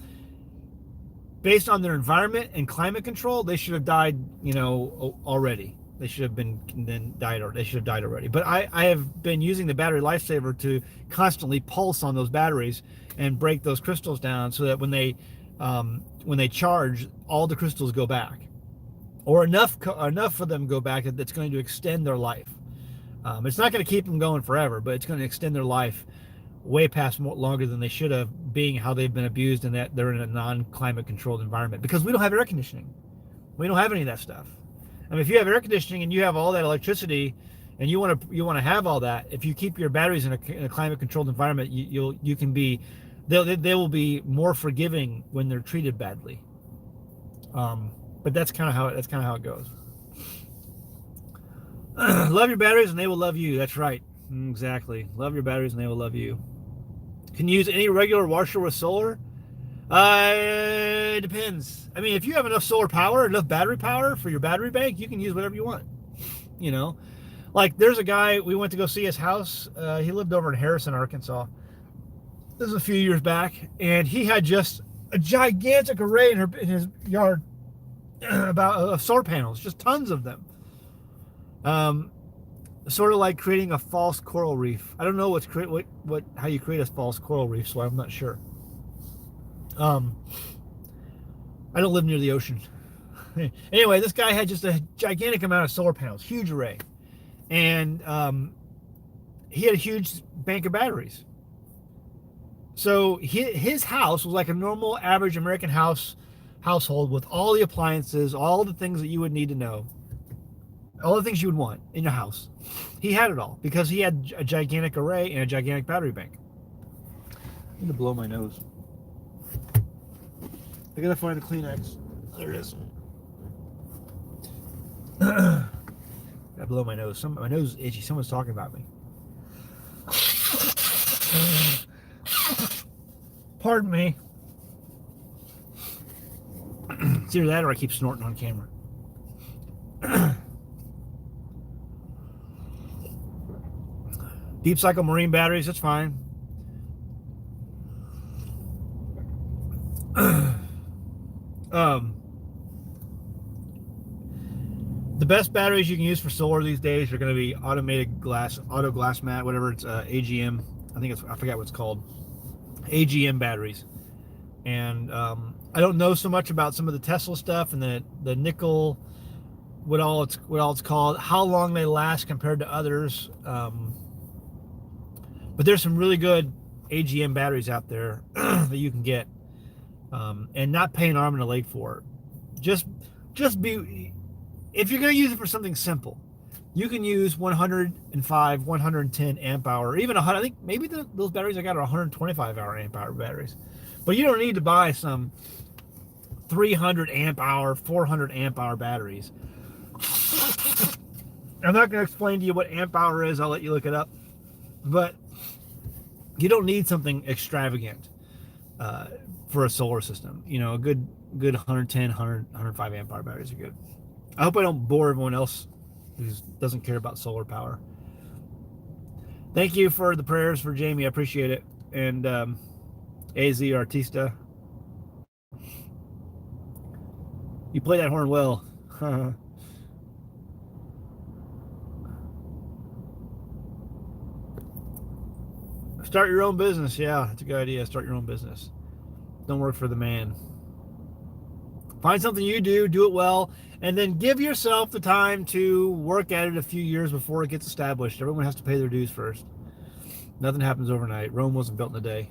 based on their environment and climate control. They should have died, already. They should have died already. But I have been using the battery lifesaver to constantly pulse on those batteries and break those crystals down so that when they charge, all the crystals go back, or enough for them go back that's going to extend their life. It's not going to keep them going forever, but it's going to extend their life way past longer than they should have, being how they've been abused and that they're in a non-climate controlled environment, because we don't have air conditioning. We don't have any of that stuff. I mean, if you have air conditioning and you have all that electricity and you want to have all that, if you keep your batteries in a climate controlled environment, they will be more forgiving when they're treated badly. But that's kind of how it goes. Love your batteries and they will love you. That's right. Exactly. Love your batteries and they will love you. Can you use any regular washer with solar? It depends. I mean, if you have enough solar power, enough battery power for your battery bank, you can use whatever you want. Like there's a guy, we went to go see his house. He lived over in Harrison, Arkansas. This was a few years back, and he had just a gigantic array in his yard of solar panels, just tons of them. Sort of like creating a false coral reef. I don't know how you create a false coral reef, so I'm not sure. I don't live near the ocean. Anyway, this guy had just a gigantic amount of solar panels, huge array, and he had a huge bank of batteries. So his house was like a normal, average American household with all the appliances, all the things that you would need to know, all the things you would want in your house. He had it all because he had a gigantic array and a gigantic battery bank. I need to blow my nose. I gotta find a Kleenex. There it is. Gotta blow my nose. My nose is itchy. Someone's talking about me. Pardon me. It's either that or I keep snorting on camera. Deep cycle marine batteries, that's fine. The best batteries you can use for solar these days are going to be auto glass mat, whatever it's AGM. I forget what it's called. AGM batteries. And I don't know so much about some of the Tesla stuff and the nickel, what all it's called, how long they last compared to others. But there's some really good AGM batteries out there that you can get, and not pay an arm and a leg for. Just be, if you're going to use it for something simple, you can use 105, 110 amp hour, even 100. I think maybe those batteries I got are 125 hour amp hour batteries. But you don't need to buy some 300 amp hour, 400 amp hour batteries. I'm not going to explain to you what amp hour is. I'll let you look it up. But you don't need something extravagant for a solar system. You know, a good 110, 105 amp hour batteries are good. I hope I don't bore everyone else who doesn't care about solar power. Thank you for the prayers for Jamie. I appreciate it. And AZ Artista, you play that horn well. Start your own business. Yeah, that's a good idea. Start your own business. Don't work for the man. Find something you do it well, and then give yourself the time to work at it a few years before it gets established. Everyone has to pay their dues first. Nothing happens overnight. Rome wasn't built in a day.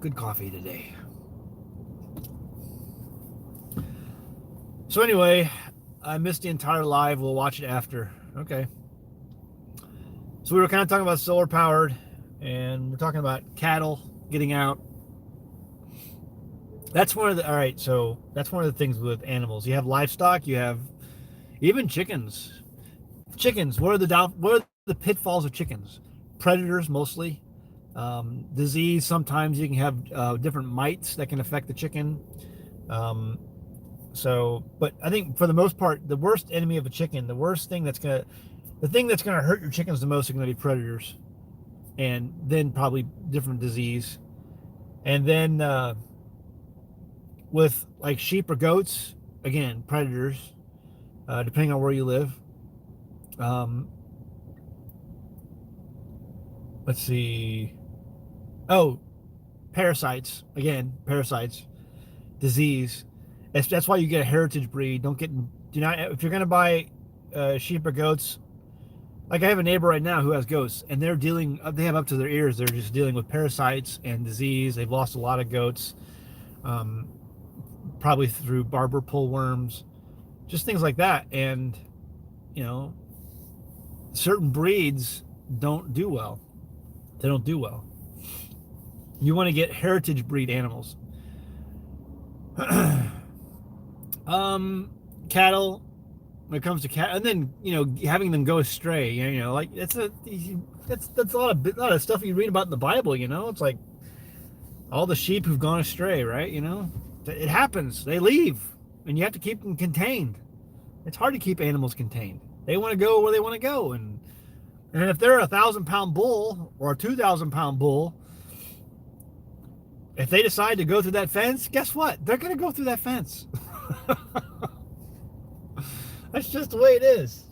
Good coffee today. So anyway, I missed the entire live. We'll watch it after. Okay. So we were kind of talking about solar powered, and we're talking about cattle getting out. That's one of the, all right, so that's one of the things with animals. You have livestock, you have even chickens. Chickens, what are the pitfalls of chickens? Predators mostly. Disease, sometimes you can have different mites that can affect the chicken. But I think for the most part, the worst enemy of a chicken, the thing that's gonna hurt your chickens the most are gonna be predators, and then probably different disease, and then with like sheep or goats, again, predators, depending on where you live. Let's see. Oh, parasites. Again, parasites, disease. That's why you get a heritage breed. If you're gonna buy sheep or goats. Like I have a neighbor right now who has goats, and they have up to their ears. They're just dealing with parasites and disease. They've lost a lot of goats, probably through barber pole worms, just things like that. And, you know, certain breeds don't do well. They don't do well. You want to get heritage breed animals. Cattle. When it comes to cat, and then having them go astray, like that's a lot of stuff you read about in the Bible. It's like all the sheep who've gone astray, right? It happens. They leave, and you have to keep them contained. It's hard to keep animals contained. They want to go where they want to go, and if they're a 1,000-pound bull or a 2,000-pound bull, if they decide to go through that fence, guess what? They're going to go through that fence. That's just the way it is.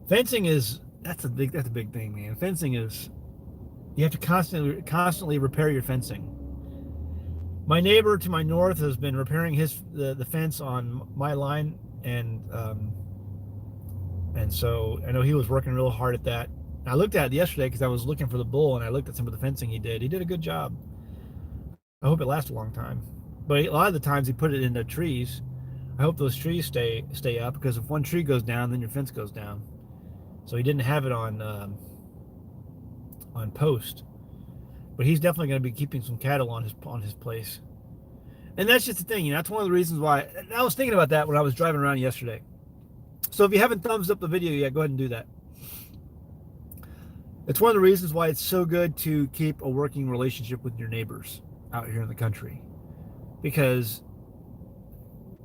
Fencing that's a big thing, man. Fencing is, you have to constantly repair your fencing. My neighbor to my north has been repairing the fence on my line, and so I know he was working real hard at that. I looked at it yesterday because I was looking for the bull, and I looked at some of the fencing he did. He did a good job. I hope it lasts a long time. But a lot of the times he put it into trees. I hope those trees stay up, because if one tree goes down, then your fence goes down. so he didn't have it on post. But he's definitely going to be keeping some cattle on his place. And that's just the thing, that's one of the reasons why I was thinking about that when I was driving around yesterday. So if you haven't thumbs up the video yet, go ahead and do that. It's one of the reasons why it's so good to keep a working relationship with your neighbors out here in the country. Because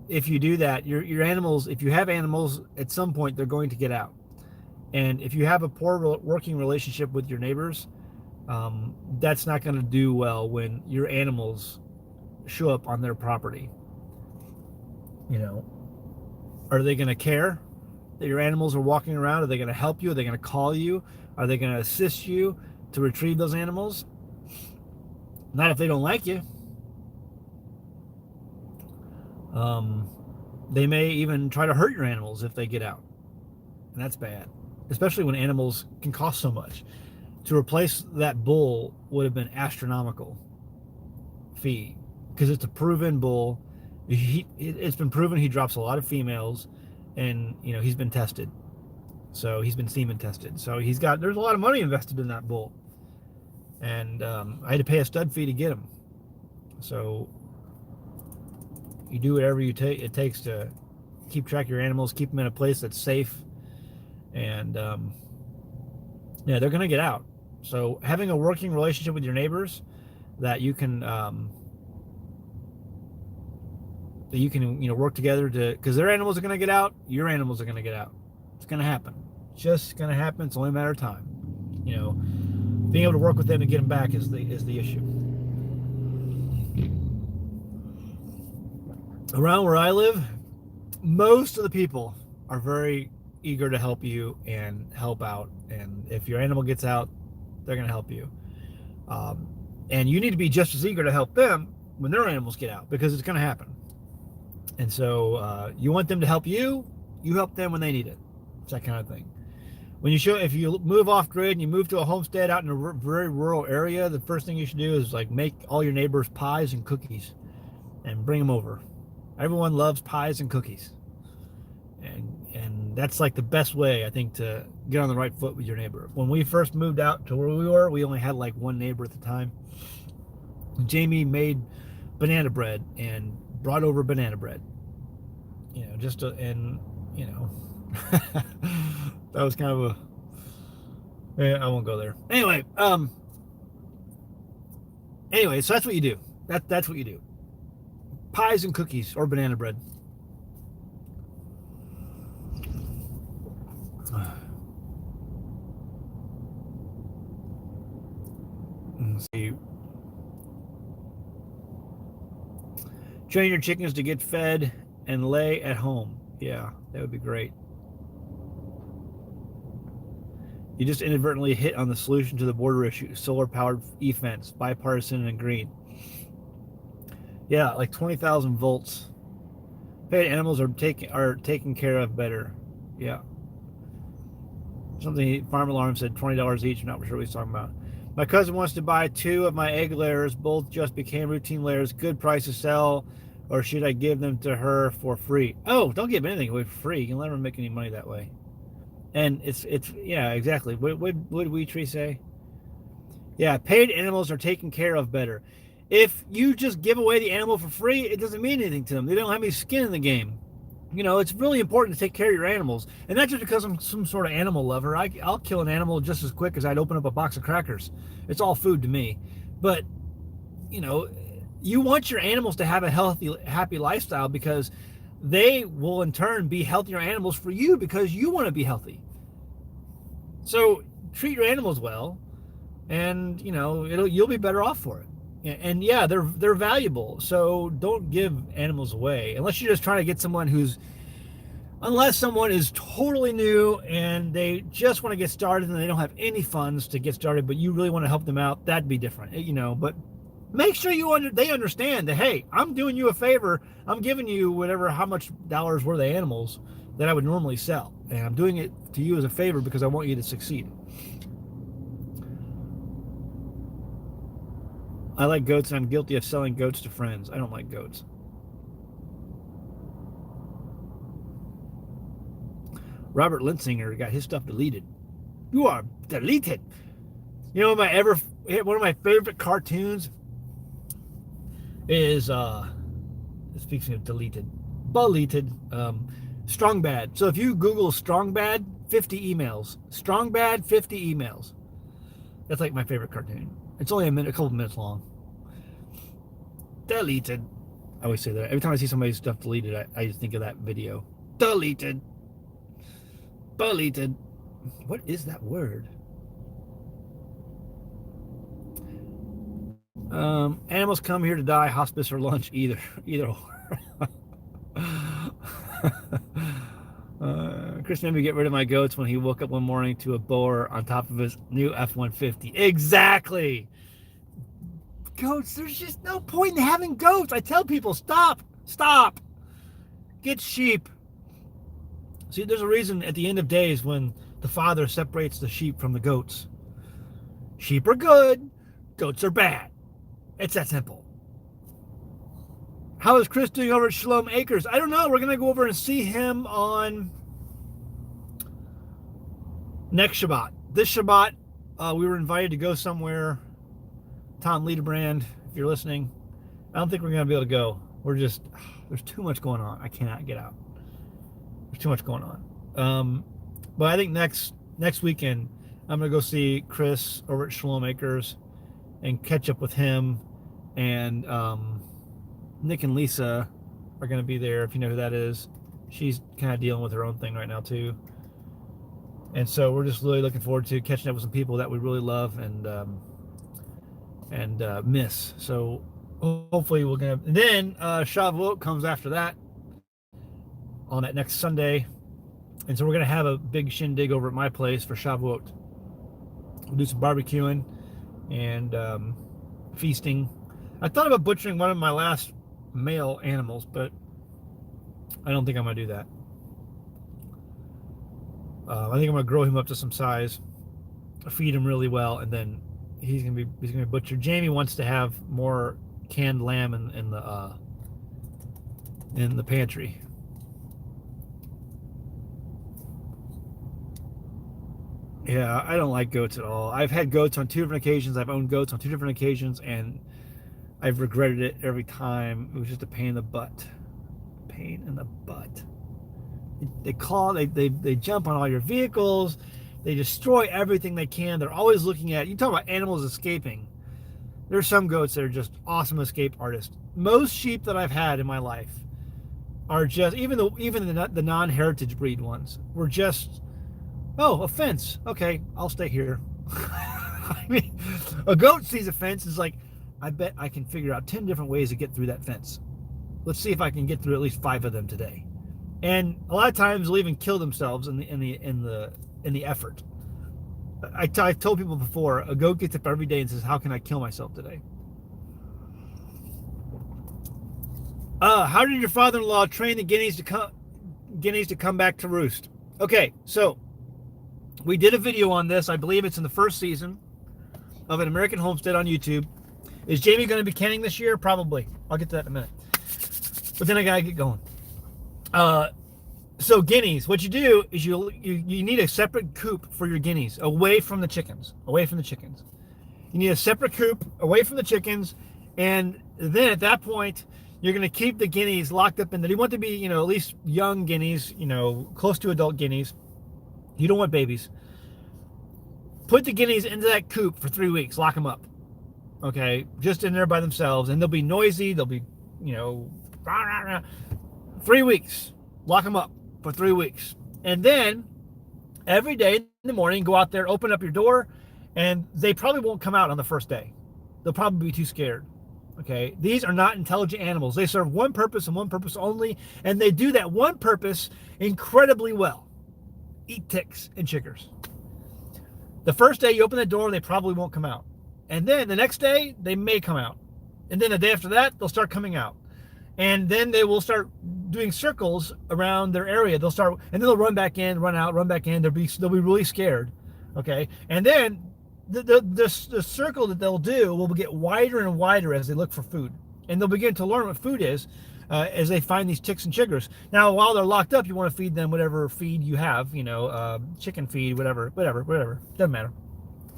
if you do that, your animals, if you have animals, at some point they're going to get out. And if you have a poor working relationship with your neighbors, that's not going to do well when your animals show up on their property. Are they going to care that your animals are walking around? Are they going to help you? Are they going to call you? Are they going to assist you to retrieve those animals? Not if they don't like you. They may even try to hurt your animals if they get out. And that's bad, especially when animals can cost so much. To replace that bull would have been astronomical fee, because it's a proven bull. It's been proven he drops a lot of females, and he's been tested. So he's been semen tested. So there's a lot of money invested in that bull. And I had to pay a stud fee to get him. So you do whatever it takes to keep track of your animals, keep them in a place that's safe. And yeah, they're going to get out. So having a working relationship with your neighbors that you can work together because their animals are going to get out, your animals are going to get out. It's going to happen. It's just going to happen. It's only a matter of time. Being able to work with them to get them back is the issue. Around where I live, most of the people are very eager to help you and help out. And if your animal gets out, they're going to help you. And you need to be just as eager to help them when their animals get out, because it's going to happen. And so you want them to help you, you help them when they need it. It's that kind of thing. If you move off grid and you move to a homestead out in a very rural area, the first thing you should do is make all your neighbors pies and cookies and bring them over. Everyone loves pies and cookies. And that's the best way, I think, to get on the right foot with your neighbor. When we first moved out to where we were, we only had one neighbor at the time. Jamie made banana bread and brought over banana bread. That was kind of I won't go there. Anyway, so that's what you do. That's what you do. Pies and cookies or banana bread. Let's see. Train your chickens to get fed and lay at home. Yeah, that would be great. You just inadvertently hit on the solution to the border issue. Solar-powered e-fence, bipartisan and green. Yeah, 20,000 volts. Paid animals are taken care of better. Yeah. Something Farm Alarm said $20 each. I'm not sure what he's talking about. My cousin wants to buy 2 of my egg layers. Both just became routine layers. Good price to sell, or should I give them to her for free? Oh, don't give anything away for free. You can let her make any money that way. And it's yeah, exactly. What did we Tree say? Yeah, paid animals are taken care of better. If you just give away the animal for free, it doesn't mean anything to them. They don't have any skin in the game. It's really important to take care of your animals. And not just because I'm some sort of animal lover. I'll kill an animal just as quick as I'd open up a box of crackers. It's all food to me. But, you want your animals to have a healthy, happy lifestyle, because they will in turn be healthier animals for you, because you want to be healthy. So treat your animals well, and you'll be better off for it. And yeah, they're valuable. So don't give animals away unless you're just trying to get someone unless someone is totally new and they just want to get started and they don't have any funds to get started, but you really want to help them out. That'd be different, But make sure they understand that, hey, I'm doing you a favor. I'm giving you how much dollars worth of animals that I would normally sell, and I'm doing it to you as a favor because I want you to succeed. I like goats, and I'm guilty of selling goats to friends. I don't like goats. Robert Linsinger got his stuff deleted. You are deleted. You know, one of my favorite cartoons is speaking of deleted, Strong Bad. So if you Google Strong Bad, 50 emails. Strong Bad, 50 emails. That's like my favorite cartoon. It's only a couple of minutes long. Deleted. I always say that. Every time I see somebody's stuff deleted, I just think of that video. Deleted. Deleted. What is that word? Animals come here to die, hospice or lunch, either or. Chris made me get rid of my goats when he woke up one morning to a boar on top of his new F-150. Exactly. Goats, there's just no point in having goats. I tell people, stop. Get sheep. See, there's a reason at the end of days when the Father separates the sheep from the goats. Sheep are good, goats are bad. It's that simple. How is Chris doing over at Shalom Acres? I don't know. We're going to go over and see him on next Shabbat. This Shabbat, we were invited to go somewhere. Tom Liederbrand, if you're listening, I don't think we're going to be able to go. There's too much going on. I cannot get out. There's too much going on. But I think next weekend, I'm going to go see Chris over at Shalom Acres and catch up with him. And Nick and Lisa are going to be there, if you know who that is. She's kind of dealing with her own thing right now, too. And so we're just really looking forward to catching up with some people that we really love and miss. So hopefully we're going to... And then Shavuot comes after that on that next Sunday. And so we're going to have a big shindig over at my place for Shavuot. We'll do some barbecuing and feasting. I thought about butchering one of my last male animals, but I don't think I'm going to do that. I think I'm going to grow him up to some size, feed him really well, and then he's going to be butchered. Jamie wants to have more canned lamb in the pantry. Yeah, I don't like goats at all. I've had goats on 2 different occasions. I've owned goats on 2 different occasions, and I've regretted it every time. It was just a pain in the butt. Pain in the butt. They jump on all your vehicles. They destroy everything they can. They're always looking at you. Talk about animals escaping. There's some goats that are just awesome escape artists. Most sheep that I've had in my life are just even the non-heritage breed ones were just, oh, a fence. Okay, I'll stay here. I mean, a goat sees a fence, is like, I bet I can figure out 10 different ways to get through that fence. Let's see if I can get through at least 5 of them today. And a lot of times they'll even kill themselves in the effort. I've told people before, a goat gets up every day and says, how can I kill myself today? How did your father-in-law train the guineas to come back to roost? Okay, so we did a video on this. I believe it's in the first season of An American Homestead on YouTube. Is Jamie going to be canning this year? Probably. I'll get to that in a minute. But then I got to get going. So guineas, what you do is you need a separate coop for your guineas, away from the chickens. You need a separate coop away from the chickens, and then at that point, you're going to keep the guineas locked up in there. You want to be, at least young guineas, close to adult guineas. You don't want babies. Put the guineas into that coop for 3 weeks. Lock them up. Okay, just in there by themselves, and they'll be noisy. They'll be, rah, rah, rah. 3 weeks. Lock them up for 3 weeks. And then every day in the morning, go out there, open up your door, and they probably won't come out on the first day. They'll probably be too scared. Okay, these are not intelligent animals. They serve one purpose and one purpose only, and they do that one purpose incredibly well. Eat ticks and chiggers. The first day you open the door, they probably won't come out. And then the next day, they may come out. And then the day after that, they'll start coming out. And then they will start doing circles around their area. And then they'll run back in, run out, run back in. They'll be really scared. Okay, and then the circle that they'll do will get wider and wider as they look for food, and they'll begin to learn what food is. as they find these ticks and chiggers. Now, while they're locked up, you want to feed them whatever feed you have, chicken feed, whatever, doesn't matter.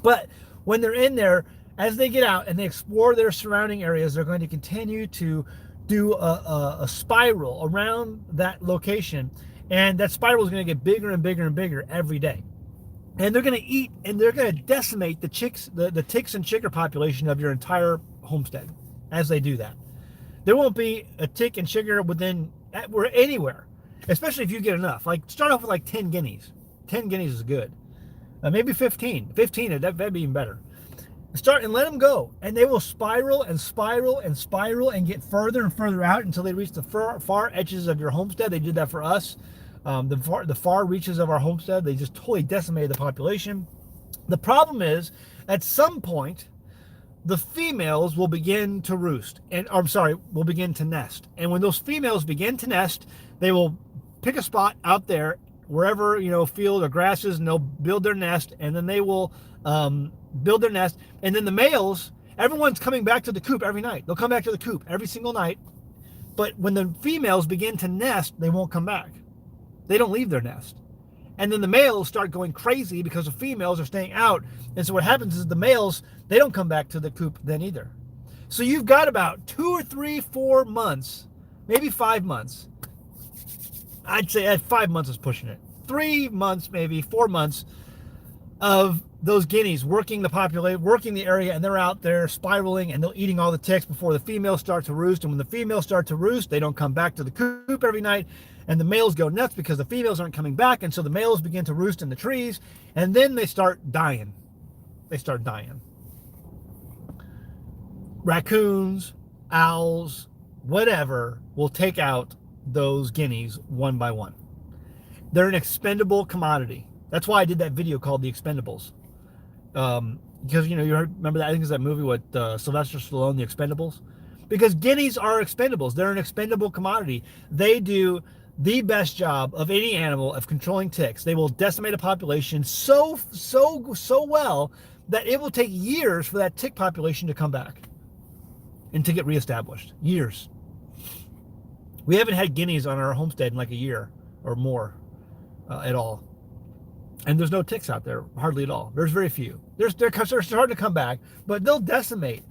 But when they're in there, as they get out and they explore their surrounding areas, they're going to continue to do a spiral around that location, and that spiral is going to get bigger and bigger and bigger every day. And they're going to eat, and they're going to decimate the ticks and chigger population of your entire homestead as they do that. There won't be a tick and chigger anywhere, especially if you get enough. Like, start off with like 10 guineas. 10 guineas is good. Maybe 15. 15, that'd be even better. Start and let them go, and they will spiral and spiral and spiral and get further and further out until they reach the far edges of your homestead. They did that for us. The far reaches of our homestead, they just totally decimated the population. The problem is, at some point, the females will begin to roost, will begin to nest. And when those females begin to nest, they will pick a spot out there, wherever, field or grasses, and they'll build their nest, and then they will build their nest. And then the males, everyone's coming back to the coop every night. They'll come back to the coop every single night. But when the females begin to nest, they won't come back. They don't leave their nest. And then the males start going crazy because the females are staying out. And so what happens is the males, they don't come back to the coop then either. So you've got about 2 or 3, 4 months, maybe 5 months. I'd say at 5 months is pushing it. 3 months, maybe 4 months of those guineas working the area, and they're out there spiraling, and they're eating all the ticks before the females start to roost. And when the females start to roost, they don't come back to the coop every night, and the males go nuts because the females aren't coming back, and so the males begin to roost in the trees, and then they start dying. Raccoons, owls, whatever will take out those guineas one by one. They're an expendable commodity. That's why I did that video called The Expendables. Because, you remember that, I think it's that movie with Sylvester Stallone, The Expendables? Because guineas are expendables. They're an expendable commodity. They do the best job of any animal of controlling ticks. They will decimate a population so well that it will take years for that tick population to come back and to get reestablished. Years. We haven't had guineas on our homestead in like a year or more at all. And there's no ticks out there, hardly at all. There's very few. They're starting to come back, but they'll decimate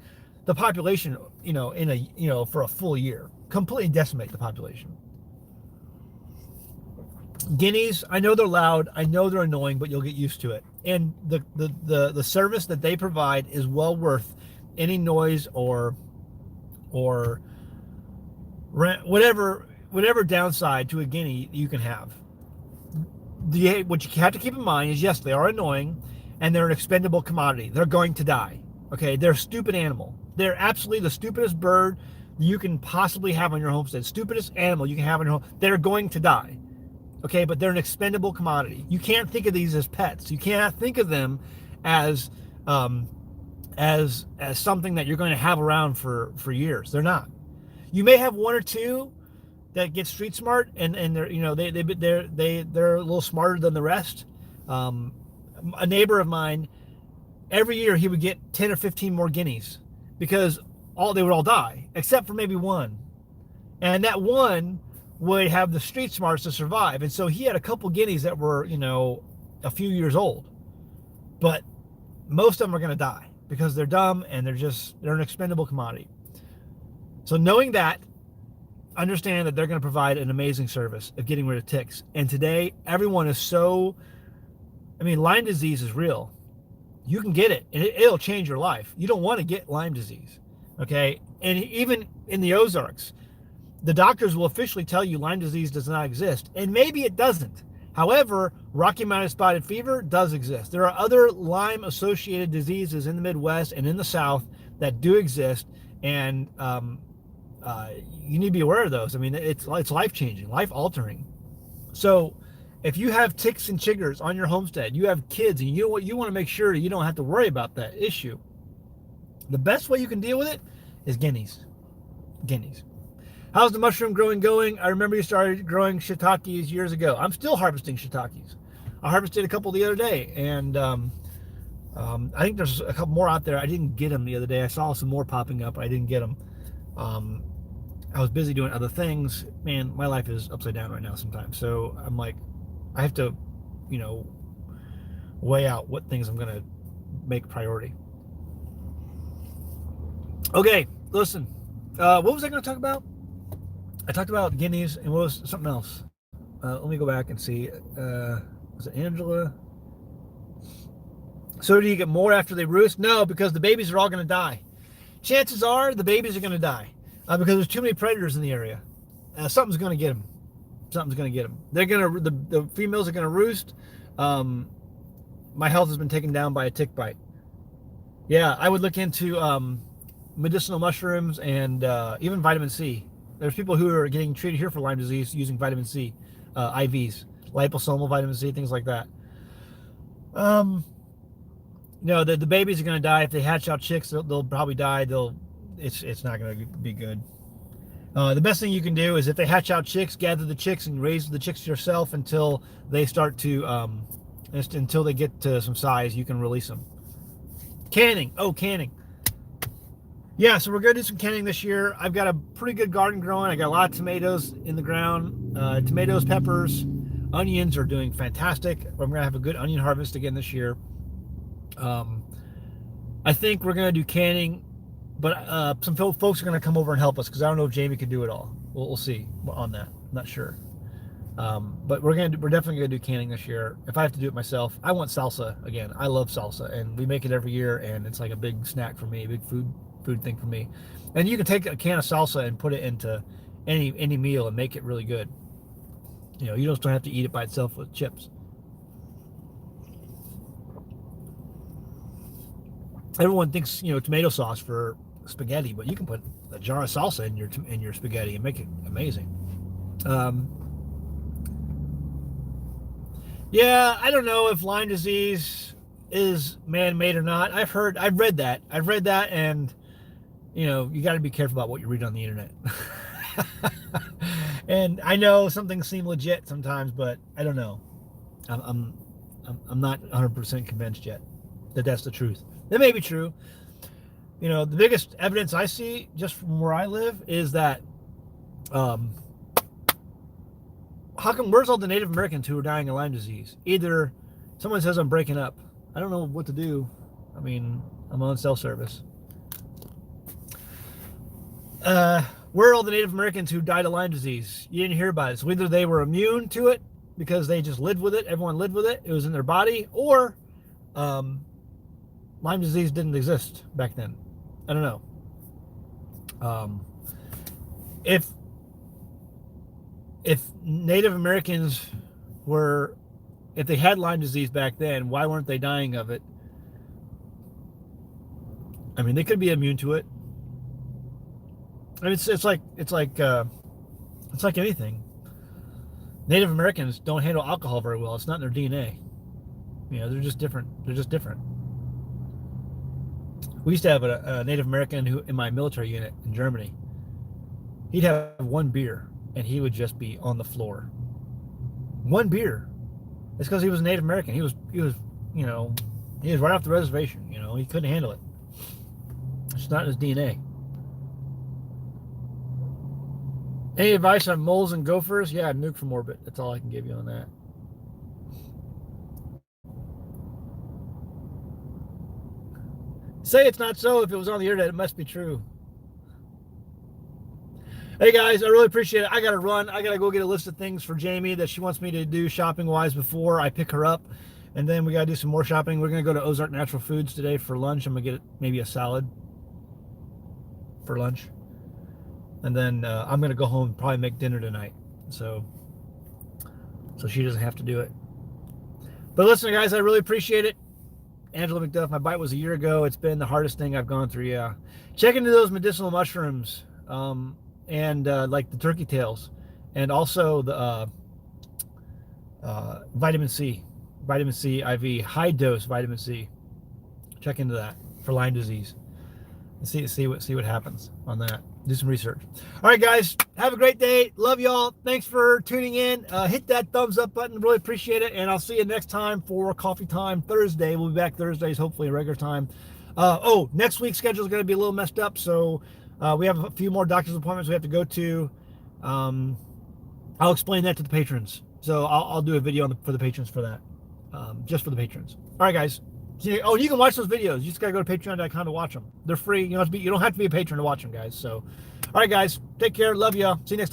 the population, for a full year. Completely decimate the population. Guineas, I know they're loud, I know they're annoying, but you'll get used to it. And the service that they provide is well worth any noise or whatever downside to a guinea you can have. What you have to keep in mind is, yes, they are annoying, and they're an expendable commodity. They're going to die. Okay, they're a stupid animal. They're absolutely the stupidest bird you can possibly have on your homestead. Stupidest animal you can have on your home. They're going to die. Okay, but they're an expendable commodity. You can't think of these as pets. You cannot think of them as something that you're going to have around for years. They're not. You may have one or two that get street smart, and they're they're a little smarter than the rest. A neighbor of mine, every year he would get 10 or 15 more guineas because they would all die except for maybe one, and that one would have the street smarts to survive. And so he had a couple guineas that were a few years old, but most of them are going to die because they're dumb and they're an expendable commodity. So knowing that, understand that they're going to provide an amazing service of getting rid of ticks. And today, everyone is Lyme disease is real. You can get it, and it'll change your life. You don't want to get Lyme disease, okay? And even in the Ozarks, the doctors will officially tell you Lyme disease does not exist, and maybe it doesn't. However, Rocky Mountain spotted fever does exist. There are other Lyme-associated diseases in the Midwest and in the South that do exist, and you need to be aware of those. It's life-changing, life-altering. So if you have ticks and chiggers on your homestead, you have kids, and you want to make sure you don't have to worry about that issue, the best way you can deal with it is guineas. How's the mushroom growing going? I remember you started growing shiitakes years ago. I'm still harvesting shiitakes. I harvested a couple the other day, and I think there's a couple more out there. I didn't get them the other day. I saw some more popping up. I didn't get them. I was busy doing other things. Man, my life is upside down right now sometimes. So I'm like, I have to, you know, weigh out what things I'm gonna make priority. Okay, listen. What was I gonna talk about? I talked about guineas and what was something else? Let me go back and see. Was it Angela? So do you get more after they roost? No, because the babies are all going to die. Chances are the babies are going to die because there's too many predators in the area. Something's going to get them. Something's going to get them. They're going to the females are going to roost. My health has been taken down by a tick bite. Yeah, I would look into medicinal mushrooms and even vitamin C. There's people who are getting treated here for Lyme disease using vitamin C, IVs, liposomal vitamin C, things like that. No, the babies are going to die. If they hatch out chicks, they'll probably die. It's not going to be good. The best thing you can do is if they hatch out chicks, gather the chicks and raise the chicks yourself until they start to, until they get to some size, you can release them. Canning. Oh, canning. Yeah, so we're going to do some canning this year. I've got a pretty good garden growing. I got a lot of tomatoes in the ground. Tomatoes, peppers, onions are doing fantastic. I'm going to have a good onion harvest again this year. I think we're going to do canning, but some folks are going to come over and help us because I don't know if Jamie could do it all. We'll see on that. I'm not sure. But we're definitely going to do canning this year. If I have to do it myself, I want salsa again. I love salsa, and we make it every year, and it's like a big snack for me, a big food thing for me. And you can take a can of salsa and put it into any meal and make it really good. You know, you just don't have to eat it by itself with chips. Everyone thinks, you know, tomato sauce for spaghetti, but you can put a jar of salsa in your spaghetti and make it amazing. Yeah, I don't know if Lyme disease is man-made or not. I've read that, and you know, you got to be careful about what you read on the internet. And I know some things seem legit sometimes, but I don't know. I'm not 100% convinced yet that that's the truth. That may be true. You know, the biggest evidence I see just from where I live is that how come, where's all the Native Americans who are dying of Lyme disease? Either someone says I'm breaking up. I don't know what to do. I mean, I'm on cell service. Where are all the Native Americans who died of Lyme disease? You didn't hear about it. So either they were immune to it because they just lived with it, everyone lived with it, it was in their body, or Lyme disease didn't exist back then. I don't know. If Native Americans if they had Lyme disease back then, why weren't they dying of it? I mean, they could be immune to it. I mean, it's like anything. Native Americans don't handle alcohol very well. It's not in their DNA. You know, they're just different. We used to have a Native American who, in my military unit in Germany, he'd have one beer and he would just be on the floor. One beer. It's because he was a Native American. He was, you know, he was right off the reservation. You know, he couldn't handle it. It's not in his DNA. Any advice on moles and gophers? Yeah, nuke from orbit. That's all I can give you on that. Say it's not so. If it was on the internet, it must be true. Hey guys, I really appreciate it. I gotta run. I gotta go get a list of things for Jamie that she wants me to do shopping wise before I pick her up. And then we gotta do some more shopping. We're gonna go to Ozark Natural Foods today for lunch. I'm gonna get maybe a salad for lunch. And then I'm gonna go home and probably make dinner tonight. So she doesn't have to do it. But listen, guys, I really appreciate it. Angela McDuff, my bite was a year ago. It's been the hardest thing I've gone through, yeah. Check into those medicinal mushrooms and like the turkey tails. And also the vitamin C IV, high dose vitamin C. Check into that for Lyme disease. And see what happens on that. Do some research. All right, guys, have a great day. Love y'all. Thanks for tuning in. Hit that thumbs up button. Really appreciate it. And I'll see you next time for Coffee Time Thursday. We'll be back Thursdays, hopefully a regular time. Next week's schedule is going to be a little messed up. So We have a few more doctor's appointments we have to go to. I'll explain that to the patrons. So I'll do a video for the patrons for that. Just for the patrons. All right, guys. See, oh, you can watch those videos. You just gotta go to patreon.com to watch them. They're free. You don't have to be a patron to watch them, guys. So, all right, guys. Take care. Love ya. See you next time.